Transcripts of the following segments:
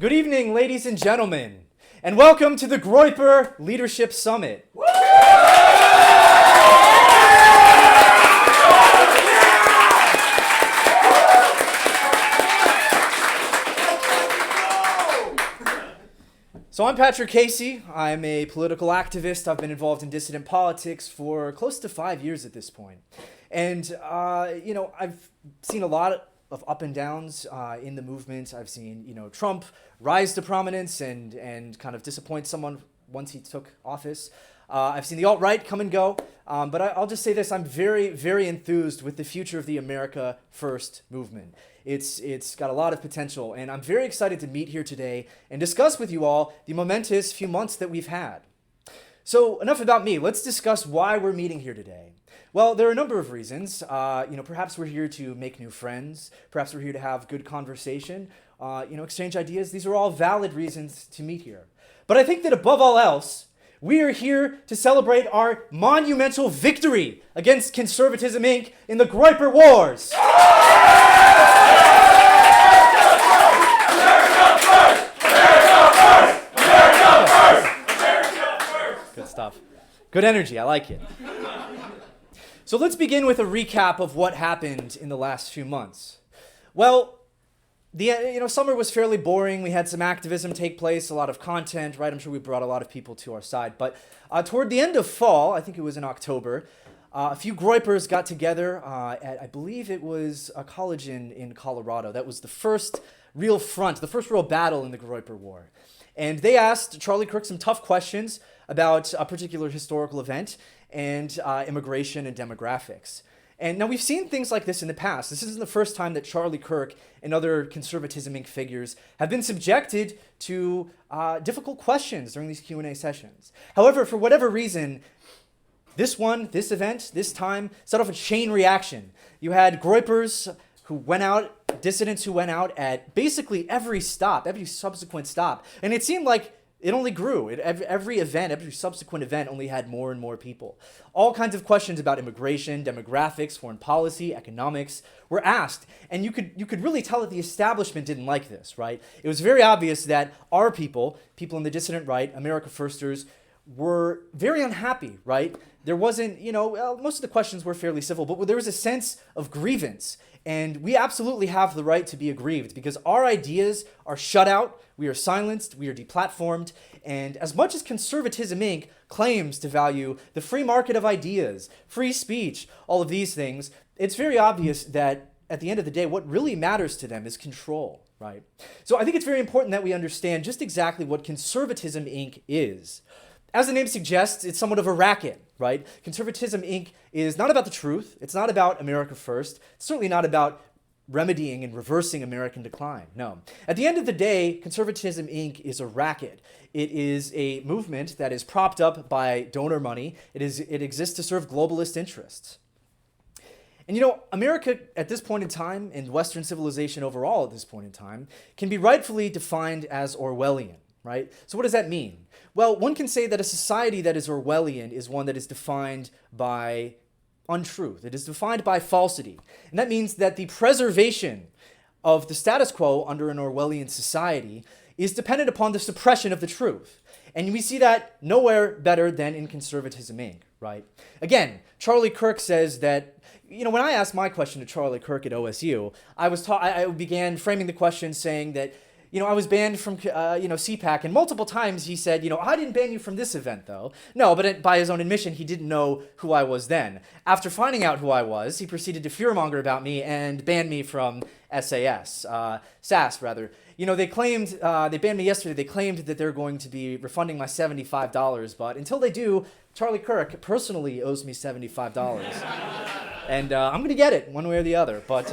Good evening, ladies and gentlemen, and welcome to the Groyper Leadership Summit. So I'm Patrick Casey. I'm a political activist. I've been involved in dissident politics for close to 5 years at this point. And, I've seen a lot of up and downs in the movement. I've seen, Trump rise to prominence and kind of disappoint someone once he took office. I've seen the alt-right come and go. But I'll just say this, I'm very, very enthused with the future of the America First movement. It's got a lot of potential, and I'm very excited to meet here today and discuss with you all the momentous few months that we've had. So enough about me. Let's discuss why we're meeting here today. Well, there are a number of reasons. Perhaps we're here to make new friends. Perhaps we're here to have good conversation, exchange ideas. These are all valid reasons to meet here. But I think that above all else, we are here to celebrate our monumental victory against Conservatism, Inc. in the Groyper Wars. Good stuff. Good energy. I like it. So let's begin with a recap of what happened in the last few months. Well, summer was fairly boring. We had some activism take place, a lot of content, right? I'm sure we brought a lot of people to our side. But toward the end of fall, I think it was in October, a few Groypers got together at, I believe it was a college in Colorado. That was the first real front, the first real battle in the Groyper War. And they asked Charlie Kirk some tough questions about a particular historical event and immigration and demographics. And now we've seen things like this in the past. This isn't the first time that Charlie Kirk and other Conservatism Inc. figures have been subjected to difficult questions during these Q&A sessions. However, for whatever reason, this event, this time, set off a chain reaction. You had Groypers who went out, dissidents who went out at basically every subsequent stop. And it seemed like it only grew. Every subsequent event only had more and more people. All kinds of questions about immigration, demographics, foreign policy, economics were asked. And you could really tell that the establishment didn't like this, right? It was very obvious that our people in the dissident right, America Firsters, were very unhappy, right? There wasn't, most of the questions were fairly civil, but there was a sense of grievance. And we absolutely have the right to be aggrieved because our ideas are shut out, we are silenced, we are deplatformed, and as much as Conservatism Inc. claims to value the free market of ideas, free speech, all of these things, it's very obvious that at the end of the day, what really matters to them is control, right? So I think it's very important that we understand just exactly what Conservatism Inc. is. As the name suggests, it's somewhat of a racket, right? Conservatism Inc. is not about the truth. It's not about America First. It's certainly not about remedying and reversing American decline. No. At the end of the day, Conservatism Inc. is a racket. It is a movement that is propped up by donor money. It exists to serve globalist interests. And America at this point in time, and Western civilization overall at this point in time, can be rightfully defined as Orwellian, right? So what does that mean? Well, one can say that a society that is Orwellian is one that is defined by untruth. It is defined by falsity. And that means that the preservation of the status quo under an Orwellian society is dependent upon the suppression of the truth. And we see that nowhere better than in Conservatism Inc., right? Again, Charlie Kirk says that, when I asked my question to Charlie Kirk at OSU, I began framing the question saying that, I was banned from, CPAC, and multiple times he said, I didn't ban you from this event, though. No, but by his own admission, he didn't know who I was then. After finding out who I was, he proceeded to fearmonger about me and banned me from SAS, rather. They claimed, they banned me yesterday, they claimed that they're going to be refunding my $75, but until they do, Charlie Kirk personally owes me $75. And I'm going to get it, one way or the other, But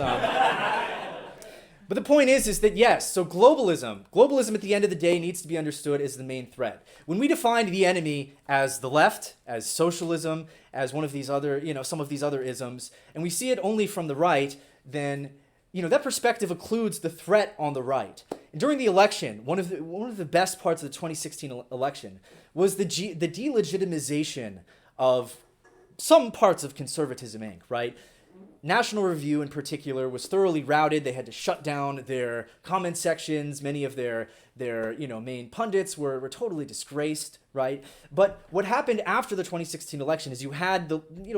the point is that yes, so globalism at the end of the day needs to be understood as the main threat. When we define the enemy as the left, as socialism, as one of these other, some of these other isms, and we see it only from the right, then, that perspective occludes the threat on the right. And during the election, one of the best parts of the 2016 election was the delegitimization of some parts of Conservatism Inc., right? National Review in particular was thoroughly routed. They had to shut down their comment sections. Many of their main pundits were totally disgraced, right? But what happened after the 2016 election is you had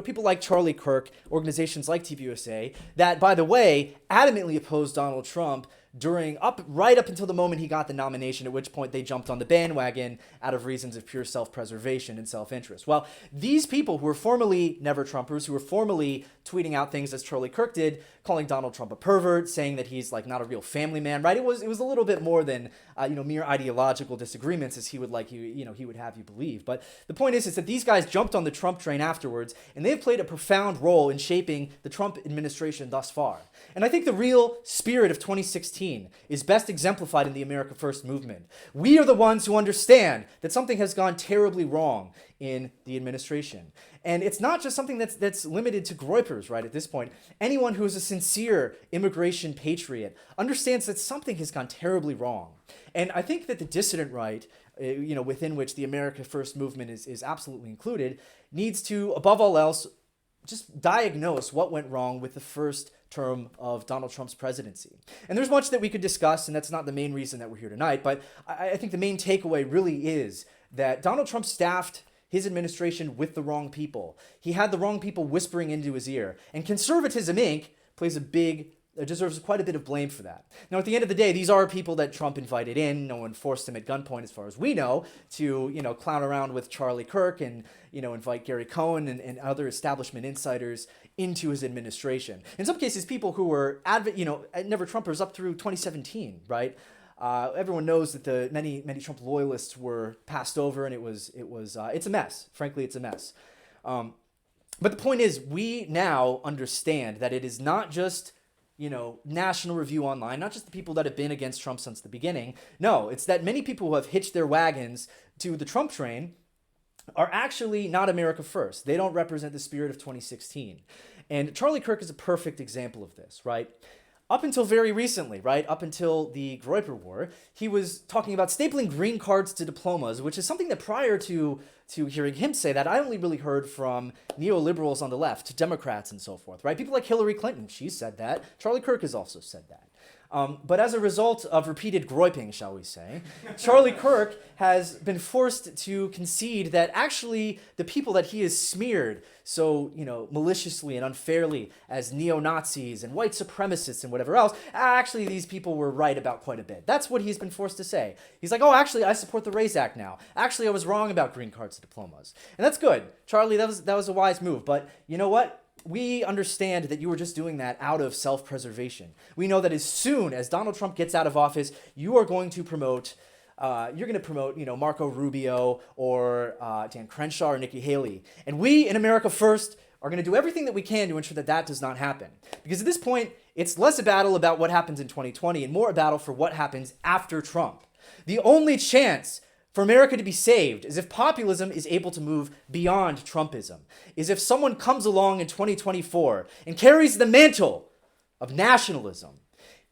people like Charlie Kirk, organizations like TVUSA, that, by the way, adamantly opposed Donald Trump right up until the moment he got the nomination, at which point they jumped on the bandwagon out of reasons of pure self-preservation and self-interest. Well, these people who were formerly Never-Trumpers, who were formerly tweeting out things as Charlie Kirk did, calling Donald Trump a pervert, saying that he's like not a real family man, right? It was a little bit more than mere ideological disagreements, as he would he would have you believe. But the point is that these guys jumped on the Trump train afterwards, and they've played a profound role in shaping the Trump administration thus far. And I think the real spirit of 2016 is best exemplified in the America First movement. We are the ones who understand that something has gone terribly wrong in the administration. And it's not just something that's limited to Groypers, right, at this point. Anyone who is a sincere immigration patriot understands that something has gone terribly wrong. And I think that the dissident right, within which the America First movement is absolutely included, needs to, above all else, just diagnose what went wrong with the first term of Donald Trump's presidency. And there's much that we could discuss, and that's not the main reason that we're here tonight, but I think the main takeaway really is that Donald Trump staffed his administration with the wrong people. He had the wrong people whispering into his ear. And Conservatism, Inc. deserves quite a bit of blame for that. Now, at the end of the day, these are people that Trump invited in. No one forced them at gunpoint, as far as we know, to clown around with Charlie Kirk and invite Gary Cohn and other establishment insiders into his administration. In some cases, people who were Never-Trumpers up through 2017, right? Everyone knows that the many Trump loyalists were passed over, and it's a mess. Frankly, it's a mess. But the point is, we now understand that it is not just National Review Online, not just the people that have been against Trump since the beginning. No, it's that many people who have hitched their wagons to the Trump train are actually not America First. They don't represent the spirit of 2016. And Charlie Kirk is a perfect example of this, right? Up until very recently, right, up until the Groyper War, he was talking about stapling green cards to diplomas, which is something that prior to hearing him say that, I only really heard from neoliberals on the left, Democrats and so forth, right? People like Hillary Clinton, she said that. Charlie Kirk has also said that. But as a result of repeated groyping, shall we say, Charlie Kirk has been forced to concede that actually the people that he has smeared so, maliciously and unfairly as neo-Nazis and white supremacists and whatever else, actually these people were right about quite a bit. That's what he's been forced to say. He's like, oh, actually, I support the RAISE Act now. Actually, I was wrong about green cards and diplomas. And that's good. Charlie, that was a wise move. But you know what? We understand that you were just doing that out of self-preservation. We know that as soon as Donald Trump gets out of office, you are going to promote Marco Rubio or Dan Crenshaw or Nikki Haley. And we in America First are going to do everything that we can to ensure that that does not happen. Because at this point, it's less a battle about what happens in 2020 and more a battle for what happens after Trump. The only chance for America to be saved is if populism is able to move beyond Trumpism, is if someone comes along in 2024 and carries the mantle of nationalism,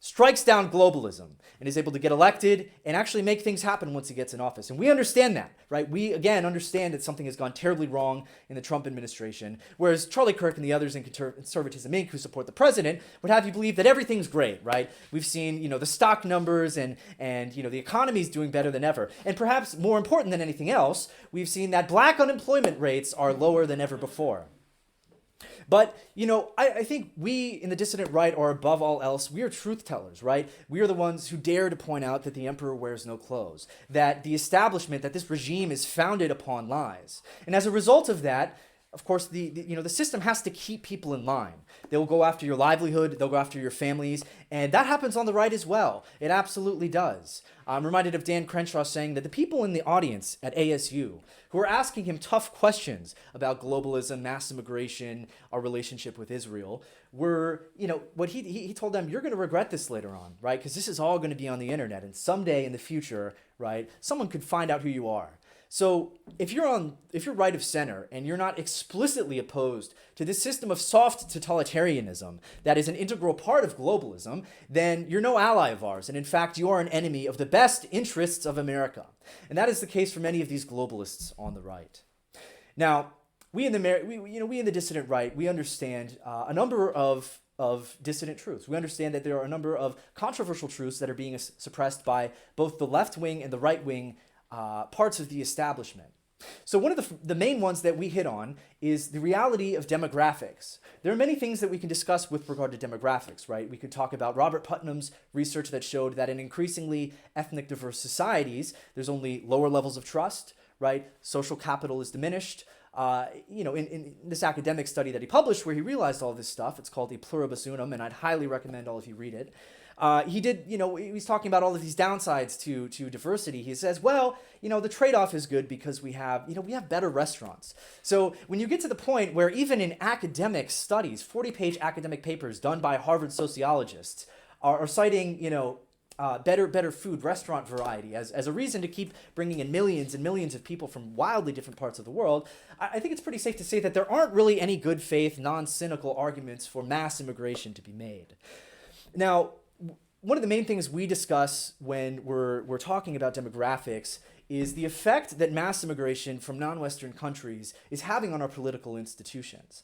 strikes down globalism, and is able to get elected and actually make things happen once he gets in office. And we understand that, right? We, again, understand that something has gone terribly wrong in the Trump administration, whereas Charlie Kirk and the others in Conservatism, Inc., who support the president, would have you believe that everything's great, right? We've seen, the stock numbers and the economy's doing better than ever. And perhaps more important than anything else, we've seen that black unemployment rates are lower than ever before. But, I think we in the dissident right are above all else, we are truth tellers, right? We are the ones who dare to point out that the emperor wears no clothes, that the establishment, that this regime is founded upon lies. And as a result of that, of course, the system has to keep people in line. They'll go after your livelihood, they'll go after your families, and that happens on the right as well. It absolutely does. I'm reminded of Dan Crenshaw saying that the people in the audience at ASU who are asking him tough questions about globalism, mass immigration, our relationship with Israel, were, what he told them, you're going to regret this later on, right? Because this is all going to be on the internet, and someday in the future, right, someone could find out who you are. So if you're right of center and you're not explicitly opposed to this system of soft totalitarianism that is an integral part of globalism, then you're no ally of ours. And in fact, you are an enemy of the best interests of America. And that is the case for many of these globalists on the right. Now, we in the dissident right, we understand a number of dissident truths. We understand that there are a number of controversial truths that are being suppressed by both the left wing and the right wing parts of the establishment. So one of the main ones that we hit on is the reality of demographics. There are many things that we can discuss with regard to demographics, right? We could talk about Robert Putnam's research that showed that in increasingly ethnic diverse societies, there's only lower levels of trust, right? Social capital is diminished. In this academic study that he published where he realized all this stuff, it's called A Pluribus Unum, and I'd highly recommend all of you read it. He's talking about all of these downsides to diversity. He says, well, the trade-off is good because we have better restaurants. So when you get to the point where even in academic studies, 40-page academic papers done by Harvard sociologists are citing, better food, restaurant variety as a reason to keep bringing in millions and millions of people from wildly different parts of the world, I think it's pretty safe to say that there aren't really any good faith, non-cynical arguments for mass immigration to be made. Now, one of the main things we discuss when we're talking about demographics is the effect that mass immigration from non-Western countries is having on our political institutions.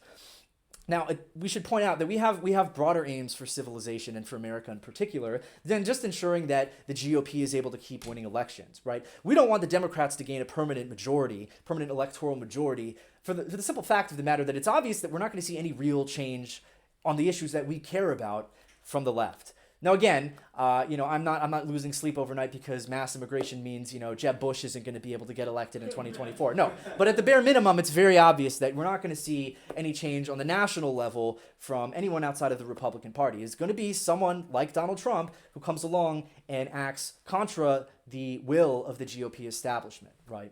Now, we should point out that we have broader aims for civilization and for America in particular than just ensuring that the GOP is able to keep winning elections, right? We don't want the Democrats to gain a permanent electoral majority, for the simple fact of the matter that it's obvious that we're not going to see any real change on the issues that we care about from the left. Now, again, I'm not losing sleep overnight because mass immigration means, Jeb Bush isn't going to be able to get elected in 2024. No, but at the bare minimum, it's very obvious that we're not going to see any change on the national level from anyone outside of the Republican Party. It's going to be someone like Donald Trump who comes along and acts contra the will of the GOP establishment, right?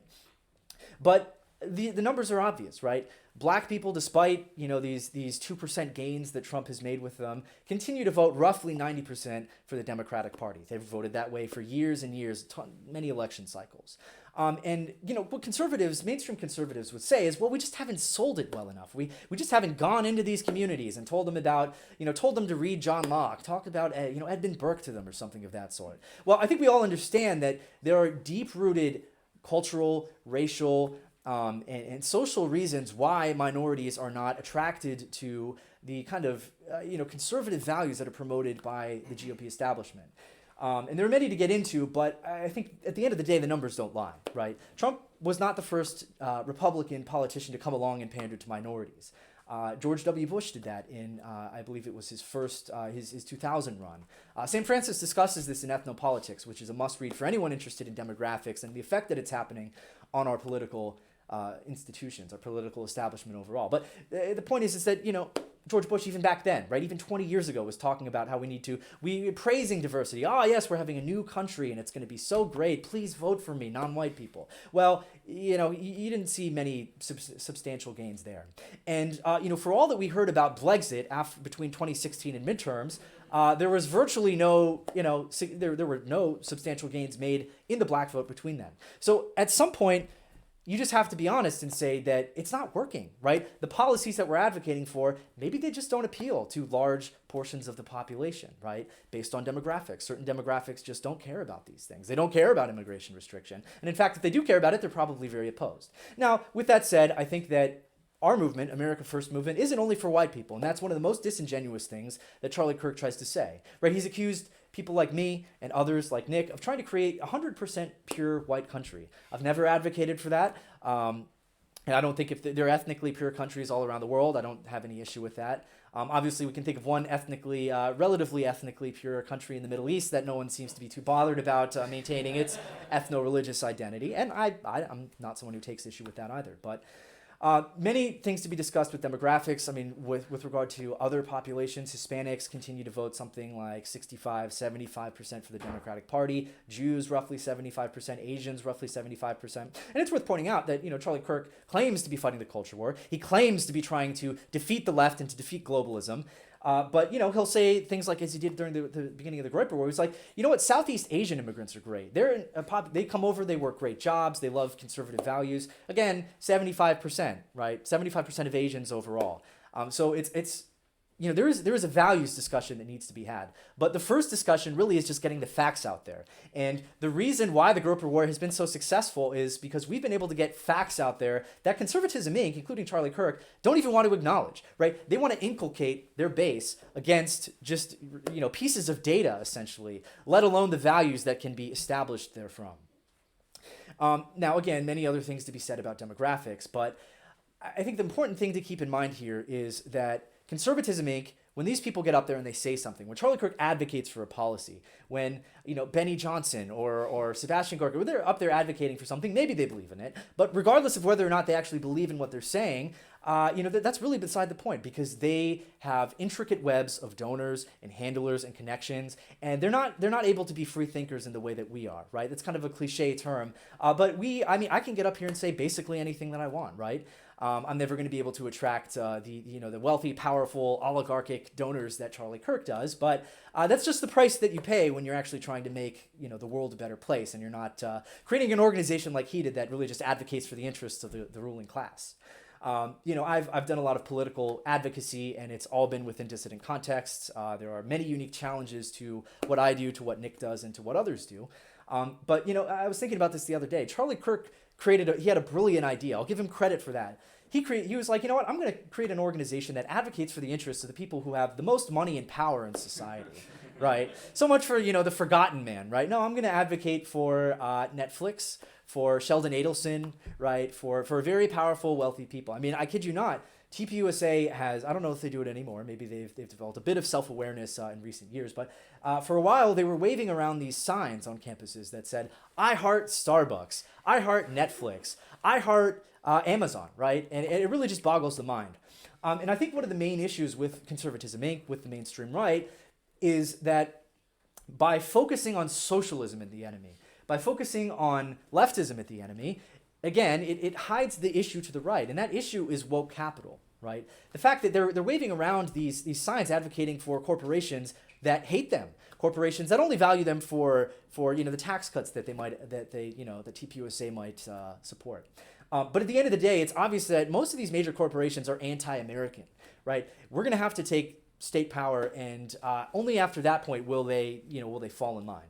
But the numbers are obvious, right? Black people, despite these 2% gains that Trump has made with them, continue to vote roughly 90% for the Democratic Party. They've voted that way for years and years, many election cycles. What mainstream conservatives would say is, well, we just haven't sold it well enough. We just haven't gone into these communities and told them to read John Locke, talk about Edmund Burke to them or something of that sort. Well, I think we all understand that there are deep-rooted cultural, racial, and social reasons why minorities are not attracted to the kind of conservative values that are promoted by the GOP establishment. And there are many to get into, but I think at the end of the day, the numbers don't lie, right? Trump was not the first Republican politician to come along and pander to minorities. George W. Bush did that in, I believe it was his first, his 2000 run. St. Francis discusses this in Ethnopolitics, which is a must-read for anyone interested in demographics and the effect that it's happening on our political institutions, our political establishment overall. But the point is that, George Bush, even back then, right, even 20 years ago, was talking about how we're praising diversity. Oh, yes, we're having a new country and it's going to be so great. Please vote for me, non-white people. Well, you didn't see many substantial gains there. And, for all that we heard about Brexit between 2016 and midterms, there was virtually no substantial gains made in the black vote between them. So at some point, you just have to be honest and say that it's not working, right? The policies that we're advocating for, maybe they just don't appeal to large portions of the population, right? Based on demographics. Certain demographics just don't care about these things. They don't care about immigration restriction. And in fact, if they do care about it, they're probably very opposed. Now, with that said, I think that our movement, America First movement, isn't only for white people. And that's one of the most disingenuous things that Charlie Kirk tries to say, right? He's accused people like me and others like Nick of trying to create a 100% pure white country. I've never advocated for that. And I don't think if there are ethnically pure countries all around the world, I don't have any issue with that. Obviously, we can think of one relatively ethnically pure country in the Middle East that no one seems to be too bothered about maintaining its ethno-religious identity. And I'm not someone who takes issue with that either. But many things to be discussed with demographics. I mean, with regard to other populations, Hispanics continue to vote something like 65-75% for the Democratic Party. Jews, roughly 75%. Asians, roughly 75%. And it's worth pointing out that, Charlie Kirk claims to be fighting the culture war. He claims to be trying to defeat the left and to defeat globalism. But he'll say things like, as he did during the beginning of the Groyper War, he's like, Southeast Asian immigrants are great. They come over, they work great jobs, they love conservative values. Again, 75%, right? 75% of Asians overall. So it's there is a values discussion that needs to be had. But the first discussion really is just getting the facts out there. And the reason why the Groyper War has been so successful is because we've been able to get facts out there that Conservatism Inc., including Charlie Kirk, don't even want to acknowledge, right? They want to inculcate their base against just, pieces of data, essentially, let alone the values that can be established therefrom. Now, again, many other things to be said about demographics, but I think the important thing to keep in mind here is that Conservatism Inc., when these people get up there and they say something, when Charlie Kirk advocates for a policy, when Benny Johnson or Sebastian Gorka, when they're up there advocating for something, maybe they believe in it, but regardless of whether or not they actually believe in what they're saying, that's really beside the point, because they have intricate webs of donors and handlers and connections, and they're not able to be free thinkers in the way that we are, right? That's kind of a cliche term, but I can get up here and say basically anything that I want, right? I'm never going to be able to attract the wealthy, powerful, oligarchic donors that Charlie Kirk does, but that's just the price that you pay when you're actually trying to make the world a better place, and you're not creating an organization like he did that really just advocates for the interests of the ruling class. I've done a lot of political advocacy, and it's all been within dissident contexts. There are many unique challenges to what I do, to what Nick does, and to what others do. But I was thinking about this the other day. Charlie Kirk he had a brilliant idea. I'll give him credit for that. He was like, I'm going to create an organization that advocates for the interests of the people who have the most money and power in society, right? So much for, the forgotten man, right? No, I'm going to advocate for Netflix, for Sheldon Adelson, right? For very powerful, wealthy people. I mean, I kid you not, TPUSA has, I don't know if they do it anymore, maybe they've developed a bit of self-awareness in recent years, but for a while they were waving around these signs on campuses that said, I heart Starbucks, I heart Netflix, I heart Amazon, right? And it really just boggles the mind. And I think one of the main issues with Conservatism Inc., with the mainstream right, is that by focusing on socialism as the enemy, by focusing on leftism as the enemy, again, it hides the issue to the right, and that issue is woke capital, right? The fact that they're waving around these signs advocating for corporations that hate them, corporations that only value them for the tax cuts that the TPUSA might support. But at the end of the day, it's obvious that most of these major corporations are anti-American, right? We're going to have to take state power, and only after that point will they fall in line.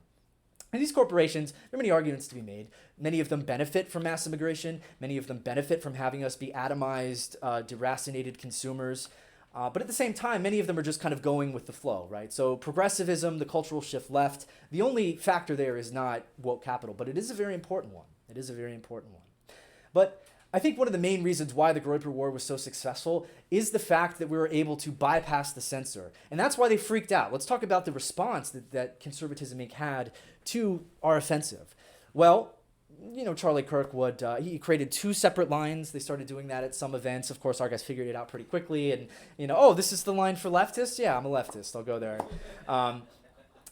And these corporations, there are many arguments to be made. Many of them benefit from mass immigration. Many of them benefit from having us be atomized, deracinated consumers. But at the same time, many of them are just kind of going with the flow, right? So progressivism, the cultural shift left, the only factor there is not woke capital, but it is a very important one. It is a very important one. But I think one of the main reasons why the Groyper War was so successful is the fact that we were able to bypass the censor. And that's why they freaked out. Let's talk about the response that Conservatism Inc. had to our offensive. Well, Charlie Kirk he created 2 separate lines. They started doing that at some events. Of course, our guys figured it out pretty quickly. And, this is the line for leftists? Yeah, I'm a leftist. I'll go there.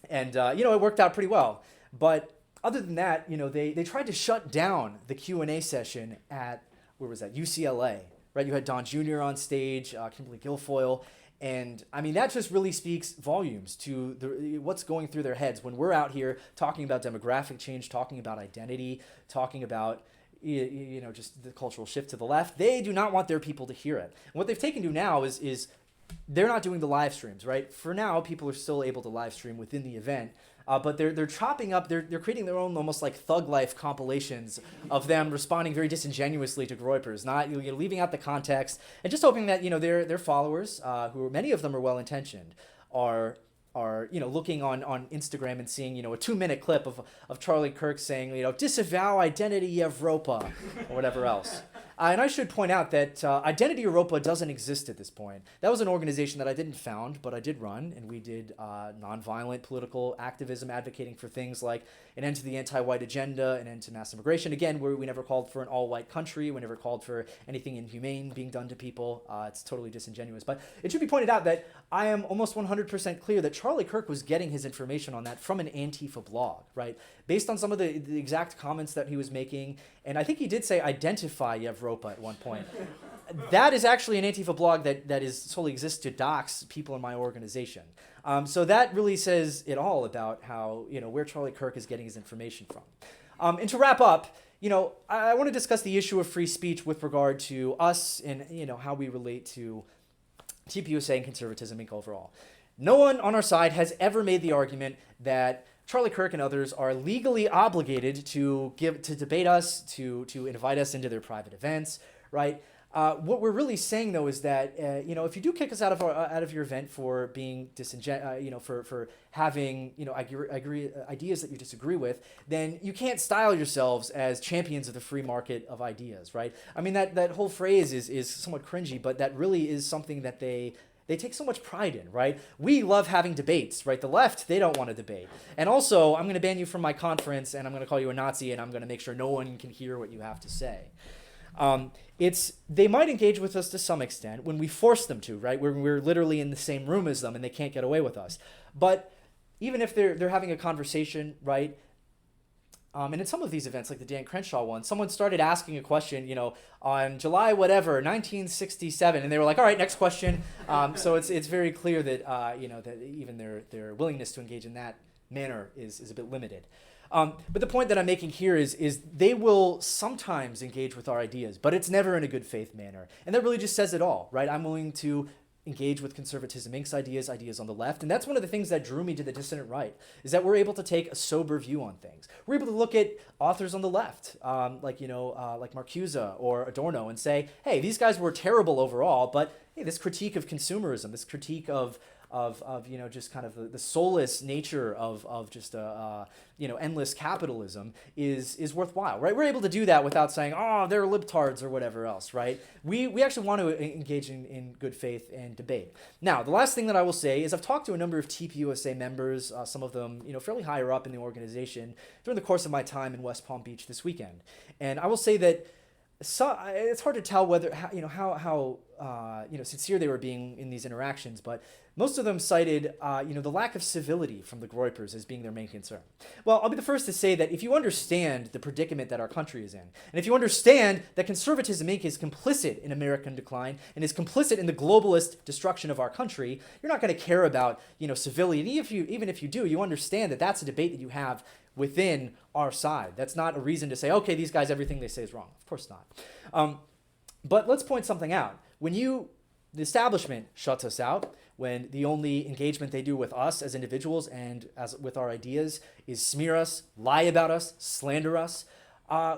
It worked out pretty well. But other than that, they tried to shut down the Q&A session at, where was that, UCLA, right? You had Don Jr. on stage, Kimberly Guilfoyle, and I mean, that just really speaks volumes to what's going through their heads when we're out here talking about demographic change, talking about identity, talking about just the cultural shift to the left. They do not want their people to hear it. And what they've taken to now is they're not doing the live streams, right? For now, people are still able to live stream within the event, but they're chopping up, they're creating their own almost like Thug Life compilations of them responding very disingenuously to Groypers, not leaving out the context, and just hoping that their followers, who many of them are well intentioned, are looking on Instagram and seeing a 2-minute clip of Charlie Kirk saying disavow Identity Europa or whatever else. And I should point out that Identity Europa doesn't exist at this point. That was an organization that I didn't found, but I did run, and we did nonviolent political activism advocating for things like an end to the anti-white agenda, an end to mass immigration. Again, we never called for an all-white country. We never called for anything inhumane being done to people. It's totally disingenuous. But it should be pointed out that I am almost 100% clear that Charlie Kirk was getting his information on that from an Antifa blog, right? Based on some of the exact comments that he was making, and I think he did say identify Evropa at one point. That is actually an Antifa blog that solely exists to dox people in my organization. So that really says it all about how, where Charlie Kirk is getting his information from. And to wrap up, I want to discuss the issue of free speech with regard to us and, how we relate to TPUSA and Conservatism Inc. overall. No one on our side has ever made the argument that Charlie Kirk and others are legally obligated to debate us, to invite us into their private events, right? What we're really saying though is that if you do kick us out of your event for being for having ideas that you disagree with, then you can't style yourselves as champions of the free market of ideas, right? I mean that whole phrase is somewhat cringy, but that really is something that they take so much pride in, right? We love having debates, right? The left, they don't want to debate. And also, I'm going to ban you from my conference, and I'm going to call you a Nazi, and I'm going to make sure no one can hear what you have to say. They might engage with us to some extent when we force them to, right? When we're literally in the same room as them and they can't get away with us. But even if they're having a conversation, right? And in some of these events, like the Dan Crenshaw one, someone started asking a question, on July whatever, 1967, and they were like, all right, next question. So it's very clear that, that even their willingness to engage in that manner is a bit limited. But the point that I'm making here is they will sometimes engage with our ideas, but it's never in a good faith manner. And that really just says it all, right? I'm willing to engage with Conservatism Inc.'s ideas on the left. And that's one of the things that drew me to the dissident right, is that we're able to take a sober view on things. We're able to look at authors on the left, like Marcuse or Adorno, and say, hey, these guys were terrible overall, but hey, this critique of consumerism, this critique of just kind of the soulless nature of just endless capitalism is worthwhile, right? We're able to do that without saying, oh, they're libtards or whatever else, right? We actually want to engage in good faith and debate. Now, the last thing that I will say is I've talked to a number of TPUSA members, some of them fairly higher up in the organization, during the course of my time in West Palm Beach this weekend, and I will say that it's hard to tell whether how sincere they were being in these interactions, but most of them cited the lack of civility from the Groypers as being their main concern. Well, I'll be the first to say that if you understand the predicament that our country is in, and if you understand that Conservatism Inc. is complicit in American decline and is complicit in the globalist destruction of our country, you're not going to care about civility. And even if you do, you understand that that's a debate that you have within our side. That's not a reason to say, okay, these guys, everything they say is wrong. Of course not. But let's point something out. When the establishment shuts us out, when the only engagement they do with us as individuals and as with our ideas is smear us, lie about us, slander us,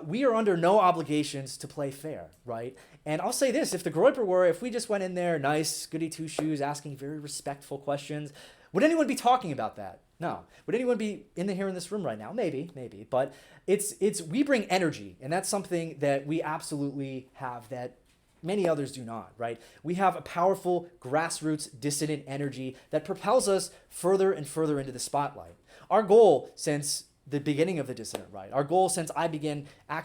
we are under no obligations to play fair, right? And I'll say this, if the Groyper were, if we just went in there, nice, goody two-shoes, asking very respectful questions, would anyone be talking about that? No. Would anyone be here in this room right now? Maybe. But we bring energy, and that's something that we absolutely have that many others do not, right? We have a powerful grassroots dissident energy that propels us further and further into the spotlight. Our goal since the beginning of the dissident right, our goal since I began I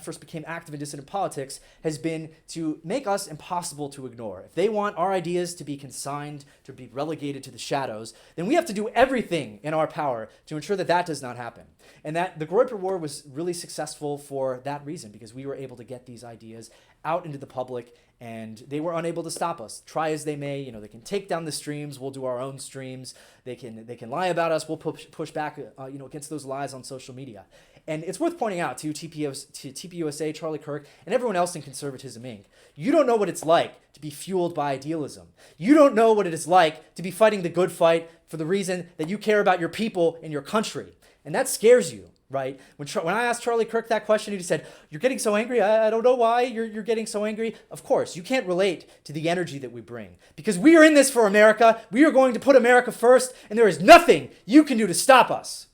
first became active in dissident politics, has been to make us impossible to ignore. If they want our ideas to be consigned, to be relegated to the shadows, then we have to do everything in our power to ensure that that does not happen. And that the Groyper War was really successful for that reason, because we were able to get these ideas out into the public, and they were unable to stop us. Try as they may, they can take down the streams. We'll do our own streams. They can lie about us. We'll push back, against those lies on social media. And it's worth pointing out to TPUSA, Charlie Kirk, and everyone else in Conservatism Inc. You don't know what it's like to be fueled by idealism. You don't know what it is like to be fighting the good fight for the reason that you care about your people and your country. And that scares you, right? When I asked Charlie Kirk that question, he said, "You're getting so angry. I don't know why you're getting so angry." Of course, you can't relate to the energy that we bring, because we are in this for America. We are going to put America first, and there is nothing you can do to stop us.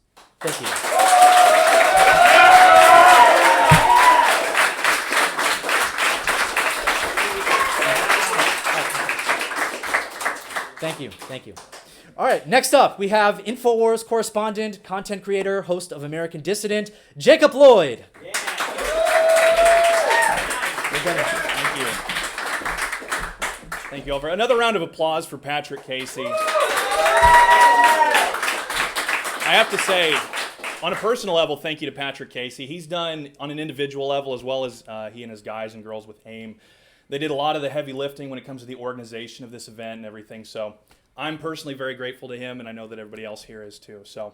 Thank you. Thank you. All right, next up, we have InfoWars correspondent, content creator, host of American Dissident, Jacob Lloyd. Yeah. Thank you, Oliver. Another round of applause for Patrick Casey. I have to say, on a personal level, thank you to Patrick Casey. He's done, on an individual level, as well as he and his guys and girls with AIM, they did a lot of the heavy lifting when it comes to the organization of this event and everything. So I'm personally very grateful to him, and I know that everybody else here is too. So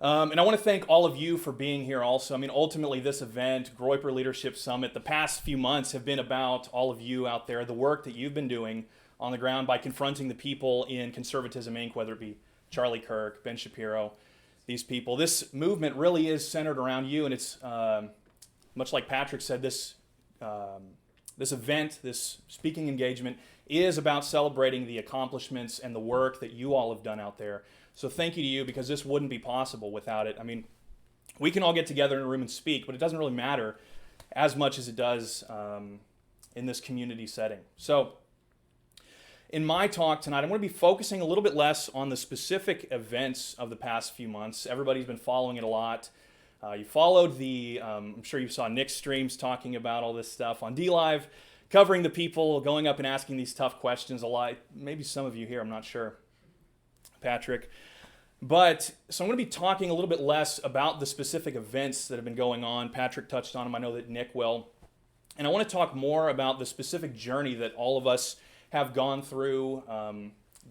And I want to thank all of you for being here also. I mean, ultimately, this event, Groyper Leadership Summit, the past few months have been about all of you out there, the work that you've been doing on the ground by confronting the people in Conservatism, Inc., whether it be Charlie Kirk, Ben Shapiro, these people. This movement really is centered around you, and it's, much like Patrick said, this event, this speaking engagement, is about celebrating the accomplishments and the work that you all have done out there. So thank you to you, because this wouldn't be possible without it. I mean, we can all get together in a room and speak, but it doesn't really matter as much as it does in this community setting. So in my talk tonight, I'm going to be focusing a little bit less on the specific events of the past few months. Everybody's been following it a lot. You followed I'm sure you saw Nick's streams talking about all this stuff on DLive, covering the people, going up and asking these tough questions a lot. Maybe some of you here, I'm not sure, Patrick. But, so I'm going to be talking a little bit less about the specific events that have been going on. Patrick touched on them. I know that Nick will. And I want to talk more about the specific journey that all of us have gone through.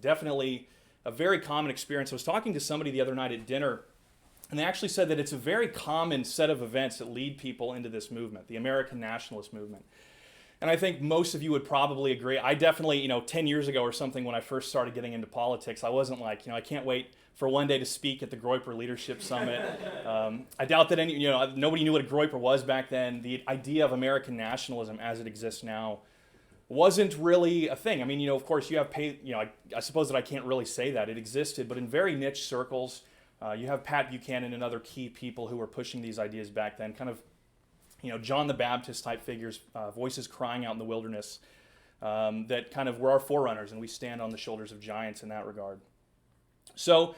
Definitely a very common experience. I was talking to somebody the other night at dinner, and they actually said that it's a very common set of events that lead people into this movement, the American nationalist movement. And I think most of you would probably agree. I definitely, 10 years ago or something, when I first started getting into politics, I wasn't like, I can't wait for one day to speak at the Groyper Leadership Summit. I doubt that nobody knew what a Groyper was back then. The idea of American nationalism as it exists now wasn't really a thing. I mean, of course, you have I suppose that I can't really say that. It existed, but in very niche circles. You have Pat Buchanan and other key people who were pushing these ideas back then, kind of, John the Baptist type figures, voices crying out in the wilderness, that kind of were our forerunners, and we stand on the shoulders of giants in that regard. So,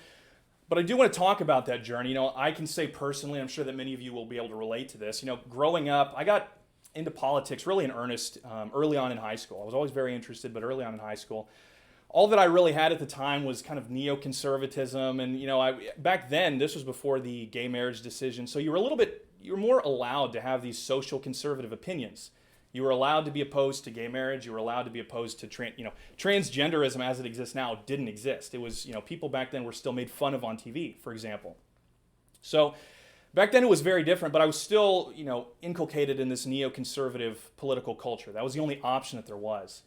but I do want to talk about that journey. I can say personally, I'm sure that many of you will be able to relate to this. Growing up, I got into politics really in earnest early on in high school. I was always very interested, but early on in high school, all that I really had at the time was kind of neoconservatism, and back then this was before the gay marriage decision, so you were more allowed to have these social conservative opinions. You were allowed to be opposed to gay marriage. You were allowed to be opposed to transgenderism as it exists now didn't exist. It was people back then were still made fun of on TV, for example. So back then it was very different, but I was still inculcated in this neoconservative political culture. That was the only option that there was.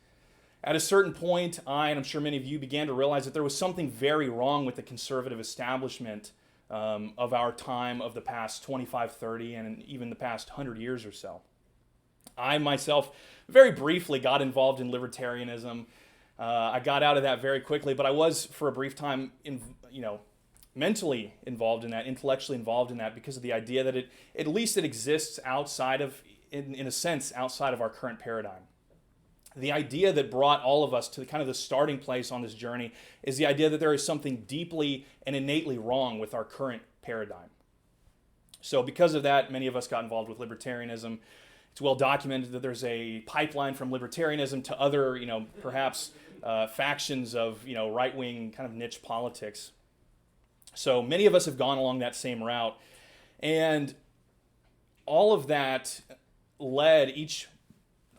At a certain point, and I'm sure many of you began to realize that there was something very wrong with the conservative establishment of our time, of the past 25, 30, and even the past 100 years or so. I myself very briefly got involved in libertarianism. I got out of that very quickly, but I was for a brief time, mentally involved in that, intellectually involved in that, because of the idea that it exists outside of, in a sense, outside of our current paradigm. The idea that brought all of us to kind of the starting place on this journey is the idea that there is something deeply and innately wrong with our current paradigm. So because of that, many of us got involved with libertarianism. It's well documented that there's a pipeline from libertarianism to other, perhaps factions of, right-wing kind of niche politics. So many of us have gone along that same route. And all of that led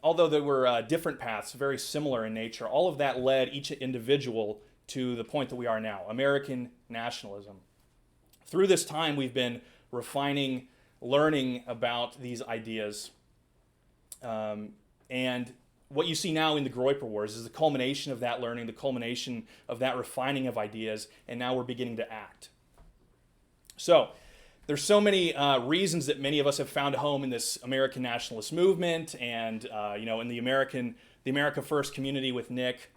although there were different paths, very similar in nature, all of that led each individual to the point that we are now, American nationalism. Through this time, we've been refining, learning about these ideas. And what you see now in the Groyper Wars is the culmination of that learning, the culmination of that refining of ideas, and now we're beginning to act. So, there's so many reasons that many of us have found a home in this American nationalist movement, and in the America First community with Nick.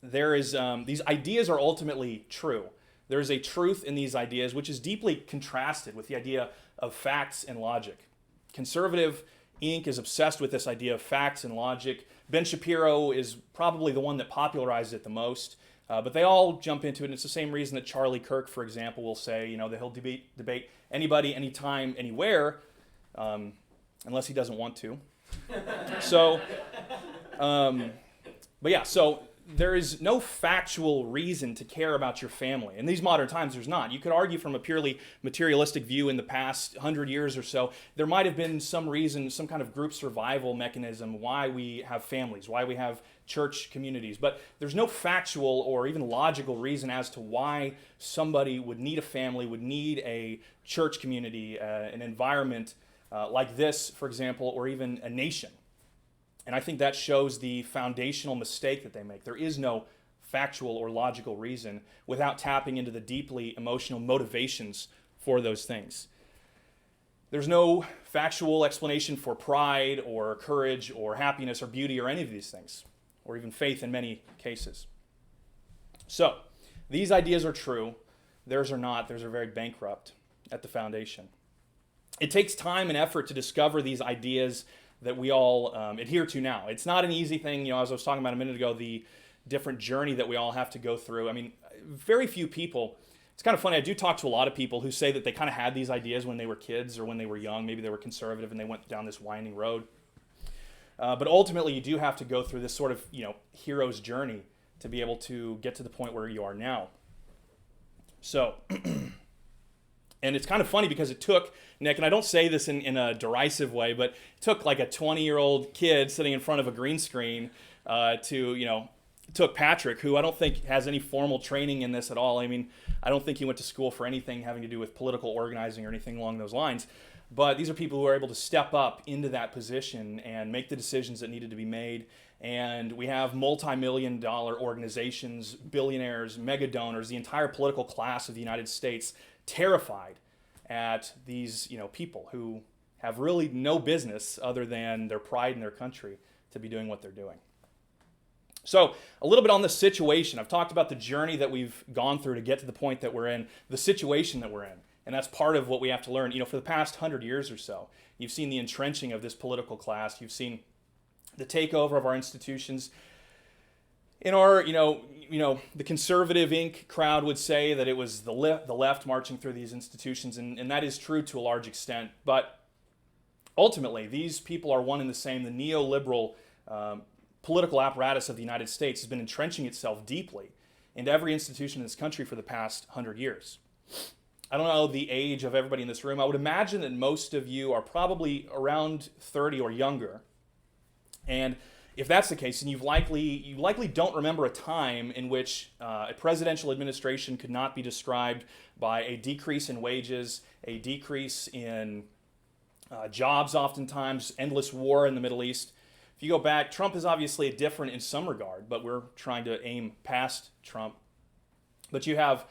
There is these ideas are ultimately true. There is a truth in these ideas which is deeply contrasted with the idea of facts and logic. Conservative Inc. is obsessed with this idea of facts and logic. Ben Shapiro is probably the one that popularized it the most. But they all jump into it, and it's the same reason that Charlie Kirk, for example, will say, that he'll debate anybody, anytime, anywhere, unless he doesn't want to. So, so there is no factual reason to care about your family. In these modern times, there's not. You could argue from a purely materialistic view in the past 100 years or so, there might have been some reason, some kind of group survival mechanism why we have families, why we have church communities. But there's no factual or even logical reason as to why somebody would need a family, would need a church community, an environment like this, for example, or even a nation. And I think that shows the foundational mistake that they make. There is no factual or logical reason without tapping into the deeply emotional motivations for those things. There's no factual explanation for pride or courage or happiness or beauty or any of these things, or even faith in many cases. So, these ideas are true. Theirs are not. Theirs are very bankrupt at the foundation. It takes time and effort to discover these ideas that we all adhere to now. It's not an easy thing. As I was talking about a minute ago, the different journey that we all have to go through. I mean, very few people. It's kind of funny. I do talk to a lot of people who say that they kind of had these ideas when they were kids or when they were young. Maybe they were conservative and they went down this winding road. But ultimately, you do have to go through this sort of, hero's journey to be able to get to the point where you are now. So, and it's kind of funny because it took, Nick, and I don't say this in a derisive way, but it took like a 20-year-old kid sitting in front of a green screen took Patrick, who I don't think has any formal training in this at all. I mean, I don't think he went to school for anything having to do with political organizing or anything along those lines. But these are people who are able to step up into that position and make the decisions that needed to be made. And we have multi-million-dollar organizations, billionaires, mega donors, the entire political class of the United States terrified at these, people who have really no business other than their pride in their country to be doing what they're doing. So a little bit on the situation. I've talked about the journey that we've gone through to get to the point that we're in, the situation that we're in. And that's part of what we have to learn. For the past 100 years or so, you've seen the entrenching of this political class. You've seen the takeover of our institutions. In our, the conservative Inc. crowd would say that it was the left marching through these institutions, and that is true to a large extent. But ultimately, these people are one and the same. The neoliberal political apparatus of the United States has been entrenching itself deeply into every institution in this country for the past 100 years. I don't know the age of everybody in this room. I would imagine that most of you are probably around 30 or younger. And if that's the case, then you likely don't remember a time in which a presidential administration could not be described by a decrease in wages, a decrease in jobs oftentimes, endless war in the Middle East. If you go back, Trump is obviously different in some regard, but we're trying to aim past Trump. But you have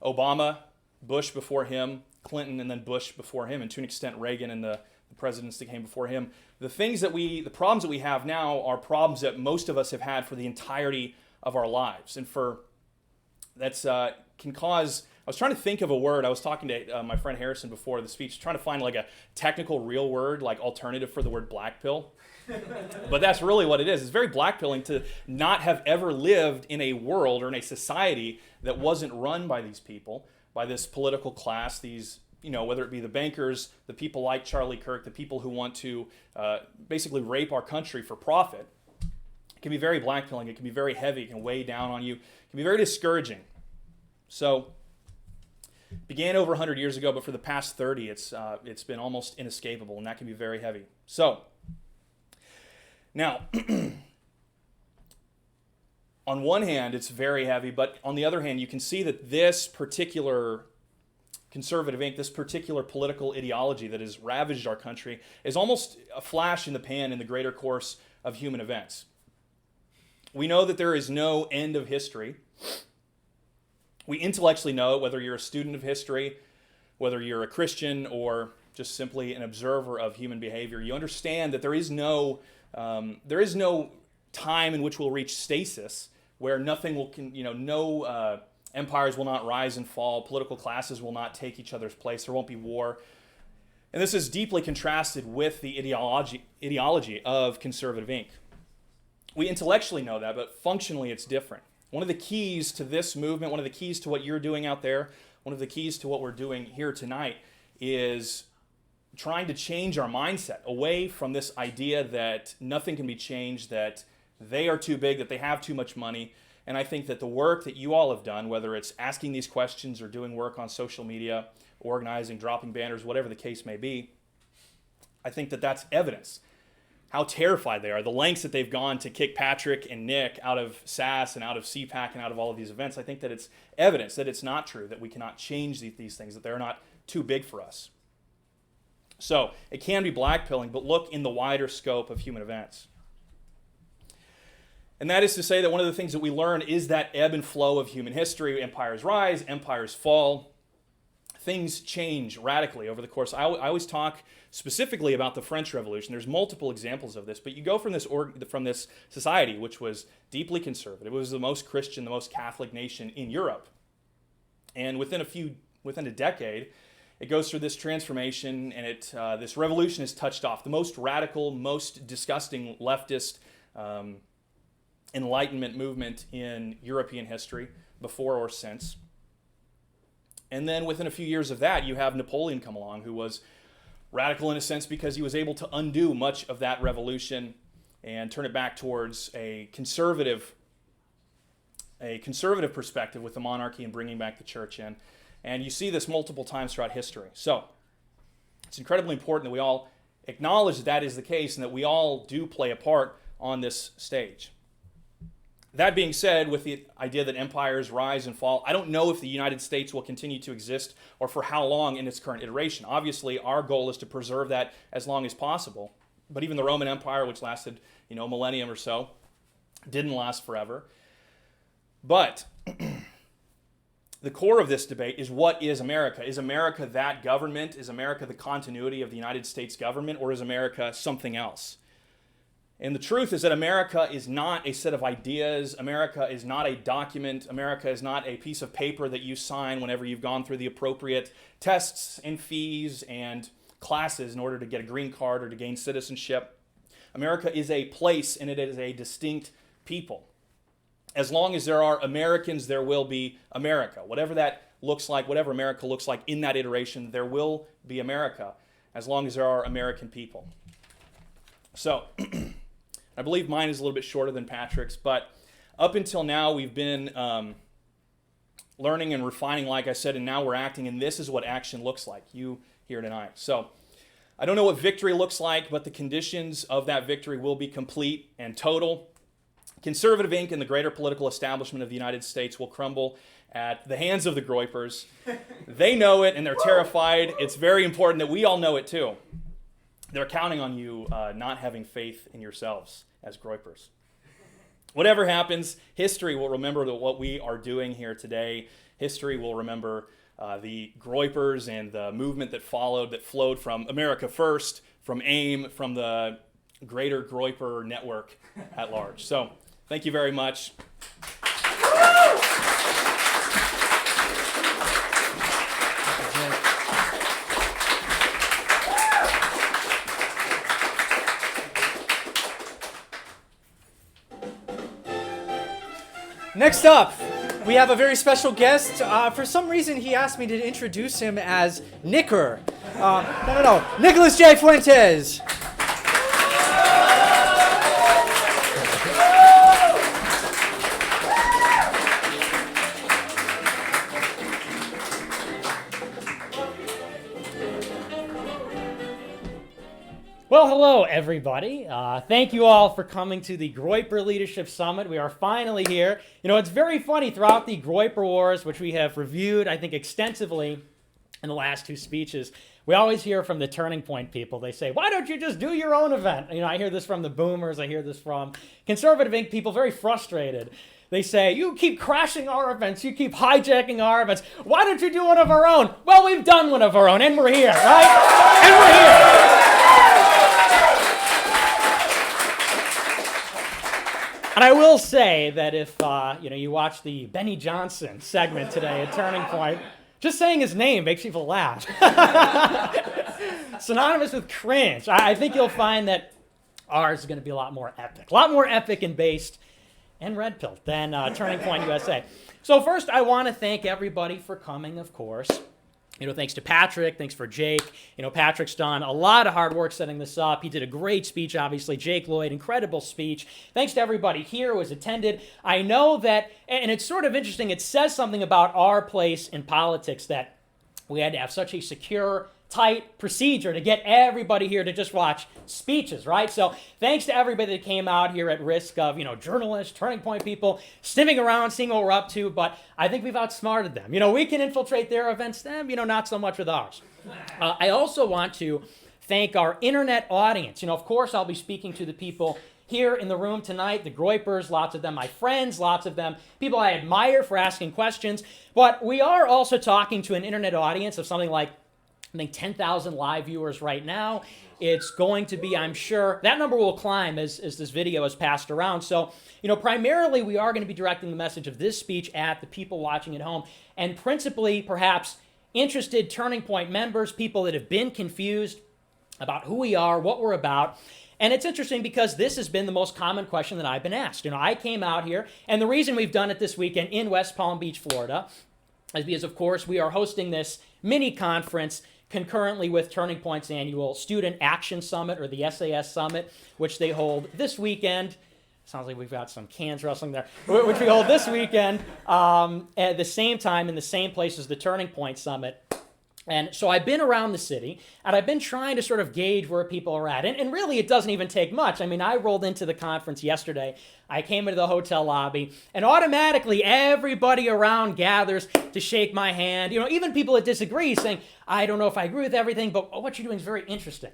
Obama, Bush before him, Clinton, and then Bush before him, and to an extent Reagan and the presidents that came before him. The problems that we have now are problems that most of us have had for the entirety of our lives. And can cause, I was trying to think of a word. I was talking to my friend Harrison before the speech, trying to find like a technical real word, like alternative for the word black pill. But that's really what it is. It's very blackpilling to not have ever lived in a world or in a society that wasn't run by these people, by this political class, these, whether it be the bankers, the people like Charlie Kirk, the people who want to basically rape our country for profit. It can be very blackpilling. It can be very heavy. It can weigh down on you. It can be very discouraging. So, began over 100 years ago, but for the past 30, it's been almost inescapable, and that can be very heavy. So, now, on one hand, it's very heavy, but on the other hand, you can see that this particular conservative Inc., this particular political ideology that has ravaged our country, is almost a flash in the pan in the greater course of human events. We know that there is no end of history. We intellectually know it, whether you're a student of history, whether you're a Christian, or just simply an observer of human behavior. You understand that there is no time in which we'll reach stasis, where nothing will, no empires will not rise and fall, political classes will not take each other's place, there won't be war. And this is deeply contrasted with the ideology of conservative Inc. We intellectually know that, but functionally it's different. One of the keys to this movement, one of the keys to what you're doing out there, one of the keys to what we're doing here tonight is trying to change our mindset away from this idea that nothing can be changed, that they are too big, that they have too much money. And I think that the work that you all have done, whether it's asking these questions or doing work on social media, organizing, dropping banners, whatever the case may be, I think that that's evidence how terrified they are, the lengths that they've gone to kick Patrick and Nick out of SAS and out of CPAC and out of all of these events. I think that it's evidence that it's not true, that we cannot change these things, that they're not too big for us. So it can be blackpilling, but look in the wider scope of human events. And that is to say that one of the things that we learn is that ebb and flow of human history. Empires rise, empires fall. Things change radically over the course. I always talk specifically about the French Revolution. There's multiple examples of this, but you go from this society, which was deeply conservative. It was the most Christian, the most Catholic nation in Europe. And within a decade, it goes through this transformation, and this revolution is touched off. The most radical, most disgusting leftist Enlightenment movement in European history, before or since. And then within a few years of that, you have Napoleon come along, who was radical in a sense because he was able to undo much of that revolution and turn it back towards a conservative perspective with the monarchy and bringing back the church in. And you see this multiple times throughout history. So it's incredibly important that we all acknowledge that that is the case and that we all do play a part on this stage. That being said, with the idea that empires rise and fall, I don't know if the United States will continue to exist or for how long in its current iteration. Obviously, our goal is to preserve that as long as possible. But even the Roman Empire, which lasted, a millennium or so, didn't last forever. But the core of this debate is, what is America? Is America that government? Is America the continuity of the United States government? Or is America something else? And the truth is that America is not a set of ideas. America is not a document. America is not a piece of paper that you sign whenever you've gone through the appropriate tests and fees and classes in order to get a green card or to gain citizenship. America is a place, and it is a distinct people. As long as there are Americans, there will be America. Whatever that looks like, whatever America looks like in that iteration, there will be America as long as there are American people. So, I believe mine is a little bit shorter than Patrick's, but up until now we've been learning and refining, like I said, and now we're acting, and this is what action looks like, you here tonight. So I don't know what victory looks like, but the conditions of that victory will be complete and total. Conservative Inc. and the greater political establishment of the United States will crumble at the hands of the Groypers. They know it, and they're terrified. It's very important that we all know it too. They're counting on you not having faith in yourselves as Groypers. Whatever happens, history will remember what we are doing here today. History will remember the Groypers and the movement that flowed from America First, from AIM, from the greater Groyper network at large. So, thank you very much. Next up, we have a very special guest. For some reason, he asked me to introduce him as Nicker. No. Nicholas J. Fuentes. Well, hello, everybody. Thank you all for coming to the Groyper Leadership Summit. We are finally here. It's very funny throughout the Groyper Wars, which we have reviewed, I think, extensively in the last two speeches. We always hear from the Turning Point people. They say, why don't you just do your own event? I hear this from the Boomers. I hear this from Conservative Inc. people, very frustrated. They say, you keep crashing our events. You keep hijacking our events. Why don't you do one of our own? Well, we've done one of our own, and we're here, right? And we're here. And I will say that if you watch the Benny Johnson segment today at Turning Point, just saying his name makes people laugh. Synonymous with cringe. I think you'll find that ours is going to be a lot more epic and based and red-pilled than Turning Point USA. So first, I want to thank everybody for coming, of course. Thanks to Patrick, thanks for Jake. Patrick's done a lot of hard work setting this up. He did a great speech, obviously. Jake Lloyd, incredible speech. Thanks to everybody here who has attended. I know that, and it's sort of interesting, it says something about our place in politics that we had to have such a secure tight procedure to get everybody here to just watch speeches, right? So thanks to everybody that came out here at risk of, journalists, Turning Point people, sniffing around, seeing what we're up to, but I think we've outsmarted them. We can infiltrate their events, them, not so much with ours. I also want to thank our internet audience. Of course, I'll be speaking to the people here in the room tonight, the Groypers, lots of them my friends, lots of them people I admire for asking questions, but we are also talking to an internet audience of something like, I think 10,000 live viewers right now. It's going to be, I'm sure, that number will climb as this video is passed around. So, primarily we are going to be directing the message of this speech at the people watching at home, and principally, perhaps, interested Turning Point members, people that have been confused about who we are, what we're about. And it's interesting because this has been the most common question that I've been asked. I came out here, and the reason we've done it this weekend in West Palm Beach, Florida, is because, of course, we are hosting this mini conference concurrently with Turning Point's annual Student Action Summit, or the SAS Summit, which they hold this weekend. Sounds like we've got some cans wrestling there, which we hold this weekend at the same time in the same place as the Turning Point Summit. And so I've been around the city, and I've been trying to sort of gauge where people are at. And really, it doesn't even take much. I mean, I rolled into the conference yesterday. I came into the hotel lobby, and automatically everybody around gathers to shake my hand. Even people that disagree, saying, I don't know if I agree with everything, but what you're doing is very interesting.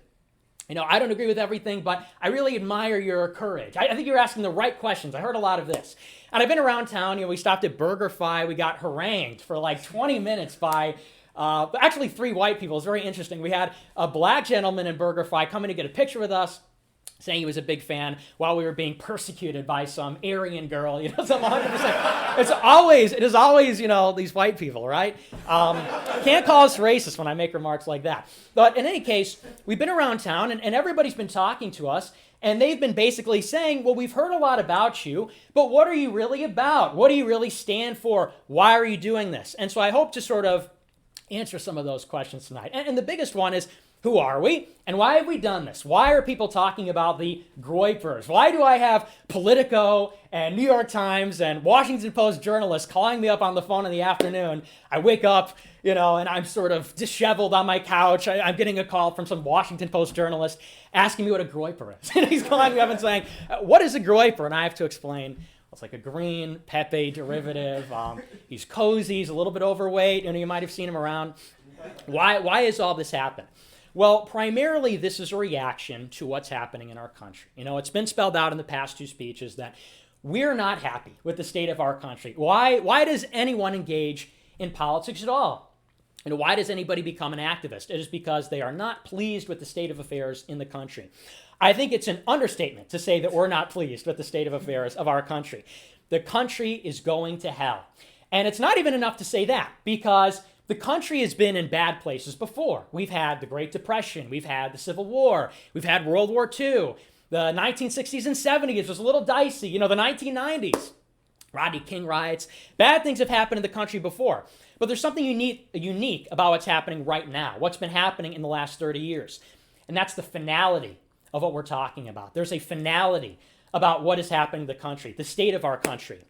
I don't agree with everything, but I really admire your courage. I think you're asking the right questions. I heard a lot of this. And I've been around town. We stopped at BurgerFi. We got harangued for like 20 minutes by actually 3 white people. It's very interesting. We had a black gentleman in BurgerFi coming to get a picture with us, saying he was a big fan while we were being persecuted by some Aryan girl, some 100%. It is always, these white people, right? Can't call us racist when I make remarks like that. But in any case, we've been around town, and everybody's been talking to us, and they've been basically saying, well, we've heard a lot about you, but what are you really about? What do you really stand for? Why are you doing this? And so I hope to sort of answer some of those questions tonight. And the biggest one is, who are we? And why have we done this? Why are people talking about the Groypers? Why do I have Politico and New York Times and Washington Post journalists calling me up on the phone in the afternoon? I wake up, and I'm sort of disheveled on my couch. I'm getting a call from some Washington Post journalist asking me what a Groyper is. And he's calling me up and saying, what is a Groyper? And I have to explain, it's like a green Pepe derivative. He's cozy. He's a little bit overweight. You might have seen him around. Why has all this happened? Well, primarily, this is a reaction to what's happening in our country. It's been spelled out in the past 2 speeches that we're not happy with the state of our country. Why does anyone engage in politics at all? Why does anybody become an activist? It is because they are not pleased with the state of affairs in the country. I think it's an understatement to say that we're not pleased with the state of affairs of our country. The country is going to hell. And it's not even enough to say that, because the country has been in bad places before. We've had the Great Depression. We've had the Civil War. We've had World War II. The 1960s and 70s was a little dicey. The 1990s, Rodney King riots. Bad things have happened in the country before. But there's something unique about what's happening right now, what's been happening in the last 30 years. And that's the finality of what we're talking about. There's a finality about what is happening in the country, the state of our country.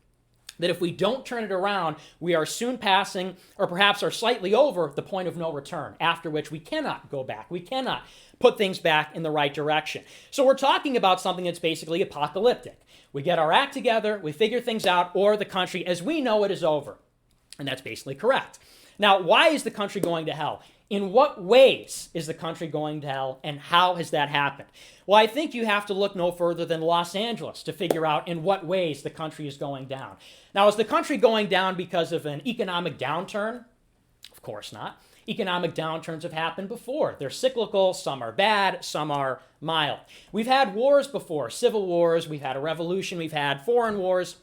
That if we don't turn it around, we are soon passing, or perhaps are slightly over, the point of no return, after which we cannot go back. We cannot put things back in the right direction. So we're talking about something that's basically apocalyptic. We get our act together, we figure things out, or the country as we know it is over. And that's basically correct. Now, why is the country going to hell? In what ways is the country going to hell, and how has that happened? Well, I think you have to look no further than Los Angeles to figure out in what ways the country is going down. Now, is the country going down because of an economic downturn? Of course not. Economic downturns have happened before. They're cyclical, some are bad, some are mild. We've had wars before, civil wars, we've had a revolution, we've had foreign wars,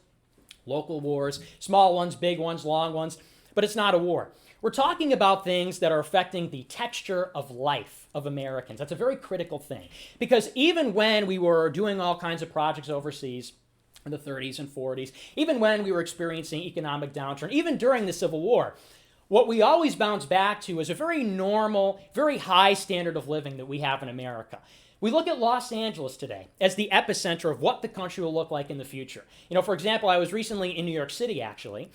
local wars, small ones, big ones, long ones, but it's not a war. We're talking about things that are affecting the texture of life of Americans. That's a very critical thing, because even when we were doing all kinds of projects overseas in the 30s and 40s, even when we were experiencing economic downturn, even during the Civil War, what we always bounce back to is a very normal, very high standard of living that we have in America. We look at Los Angeles today as the epicenter of what the country will look like in the future. For example, I was recently in New York City, actually,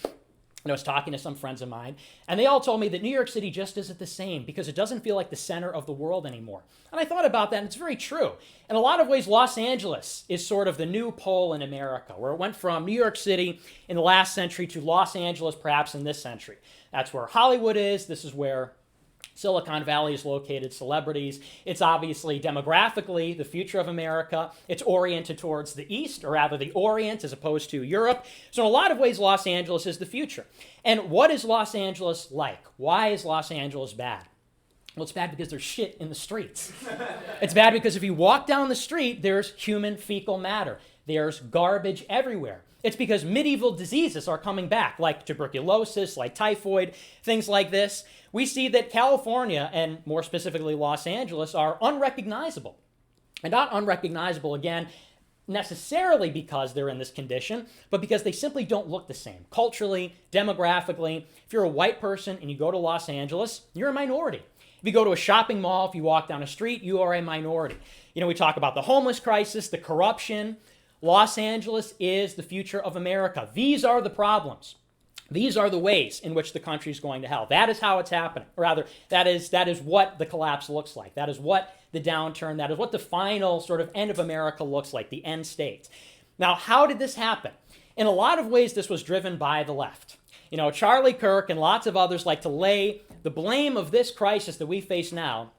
And I was talking to some friends of mine, and they all told me that New York City just isn't the same because it doesn't feel like the center of the world anymore. And I thought about that, and it's very true. In a lot of ways, Los Angeles is sort of the new pole in America, where it went from New York City in the last century to Los Angeles perhaps in this century. That's where Hollywood is. This is where Silicon Valley is located, celebrities. It's obviously demographically the future of America. It's oriented towards the East, or rather the Orient, as opposed to Europe. So in a lot of ways, Los Angeles is the future. And what is Los Angeles like? Why is Los Angeles bad? Well, it's bad because there's shit in the streets. It's bad because if you walk down the street, there's human fecal matter. There's garbage everywhere. It's because medieval diseases are coming back, like tuberculosis, like typhoid, things like this. We see that California, and more specifically Los Angeles, are unrecognizable. And not unrecognizable, again, necessarily because they're in this condition, but because they simply don't look the same. Culturally, demographically, if you're a white person and you go to Los Angeles, you're a minority. If you go to a shopping mall, if you walk down a street, you are a minority. You know, we talk about the homeless crisis, the corruption. Los Angeles is the future of America. These are the problems. These are the ways in which the country is going to hell. That is how it's happening. Or rather, that is what the collapse looks like. That is what the downturn, that is what the final sort of end of America looks like, the end state. Now, how did this happen? In a lot of ways, this was driven by the left. You know, Charlie Kirk and lots of others like to lay the blame of this crisis that we face now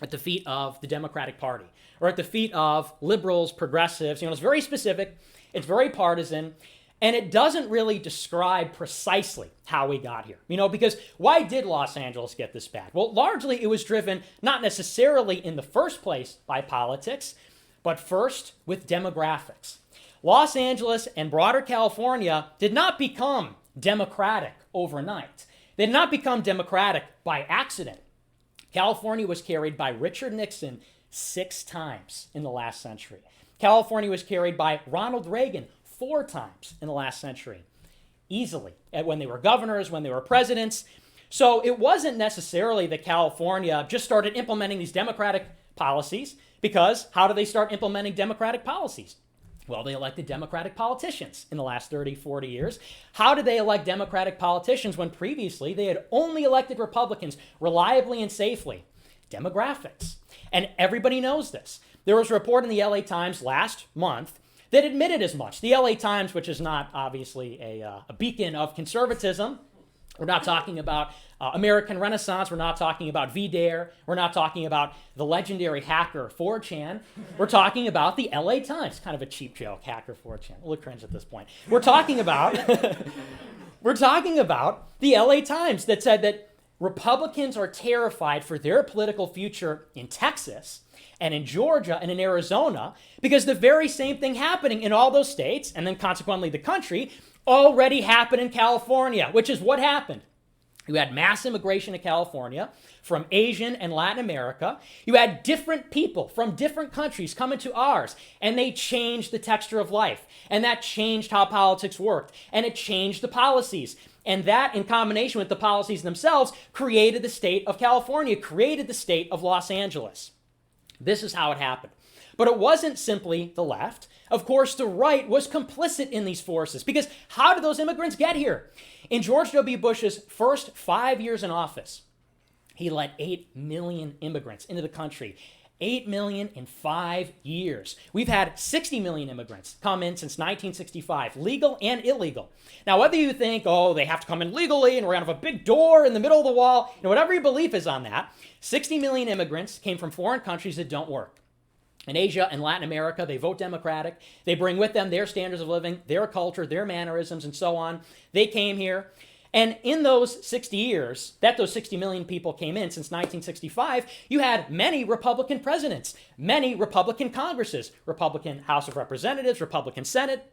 at the feet of the Democratic Party, or at the feet of liberals, progressives. You know, it's very specific, it's very partisan, and it doesn't really describe precisely how we got here. You know, because why did Los Angeles get this bad? Well, largely it was driven not necessarily in the first place by politics, but first with demographics. Los Angeles and broader California did not become democratic overnight. They did not become democratic by accident. California was carried by Richard Nixon 6 times in the last century. California was carried by Ronald Reagan 4 times in the last century, easily, when they were governors, when they were presidents. So it wasn't necessarily that California just started implementing these democratic policies, because how do they start implementing democratic policies? Well, they elected Democratic politicians in the last 30, 40 years. How did they elect Democratic politicians when previously they had only elected Republicans reliably and safely? Demographics. And everybody knows this. There was a report in the LA Times last month that admitted as much. The LA Times, which is not obviously a beacon of conservatism. We're not talking about American Renaissance. We're not talking about VDare. We're not talking about the legendary hacker 4chan. We're talking about the LA Times. Kind of a cheap joke, hacker 4chan. A little cringe at this point. We're talking about the LA Times that said that Republicans are terrified for their political future in Texas and in Georgia and in Arizona because the very same thing happening in all those states, and then consequently the country, already happened in California, which is what happened. You had mass immigration to California from Asian and Latin America. You had different people from different countries come into ours, and they changed the texture of life. And that changed how politics worked, and it changed the policies. And that, in combination with the policies themselves, created the state of California, created the state of Los Angeles. This is how it happened. But it wasn't simply the left. Of course, the right was complicit in these forces, because how did those immigrants get here? In George W. Bush's first 5 years in office, he let 8 million immigrants into the country. 8 million in 5 years. We've had 60 million immigrants come in since 1965, legal and illegal. Now, whether you think, oh, they have to come in legally and we're going to have a big door in the middle of the wall, whatever your belief is on that, 60 million immigrants came from foreign countries that don't work. In Asia and Latin America, they vote Democratic. They bring with them their standards of living, their culture, their mannerisms, and so on. They came here. And in those 60 years, that those 60 million people came in since 1965, you had many Republican presidents, many Republican Congresses, Republican House of Representatives, Republican Senate.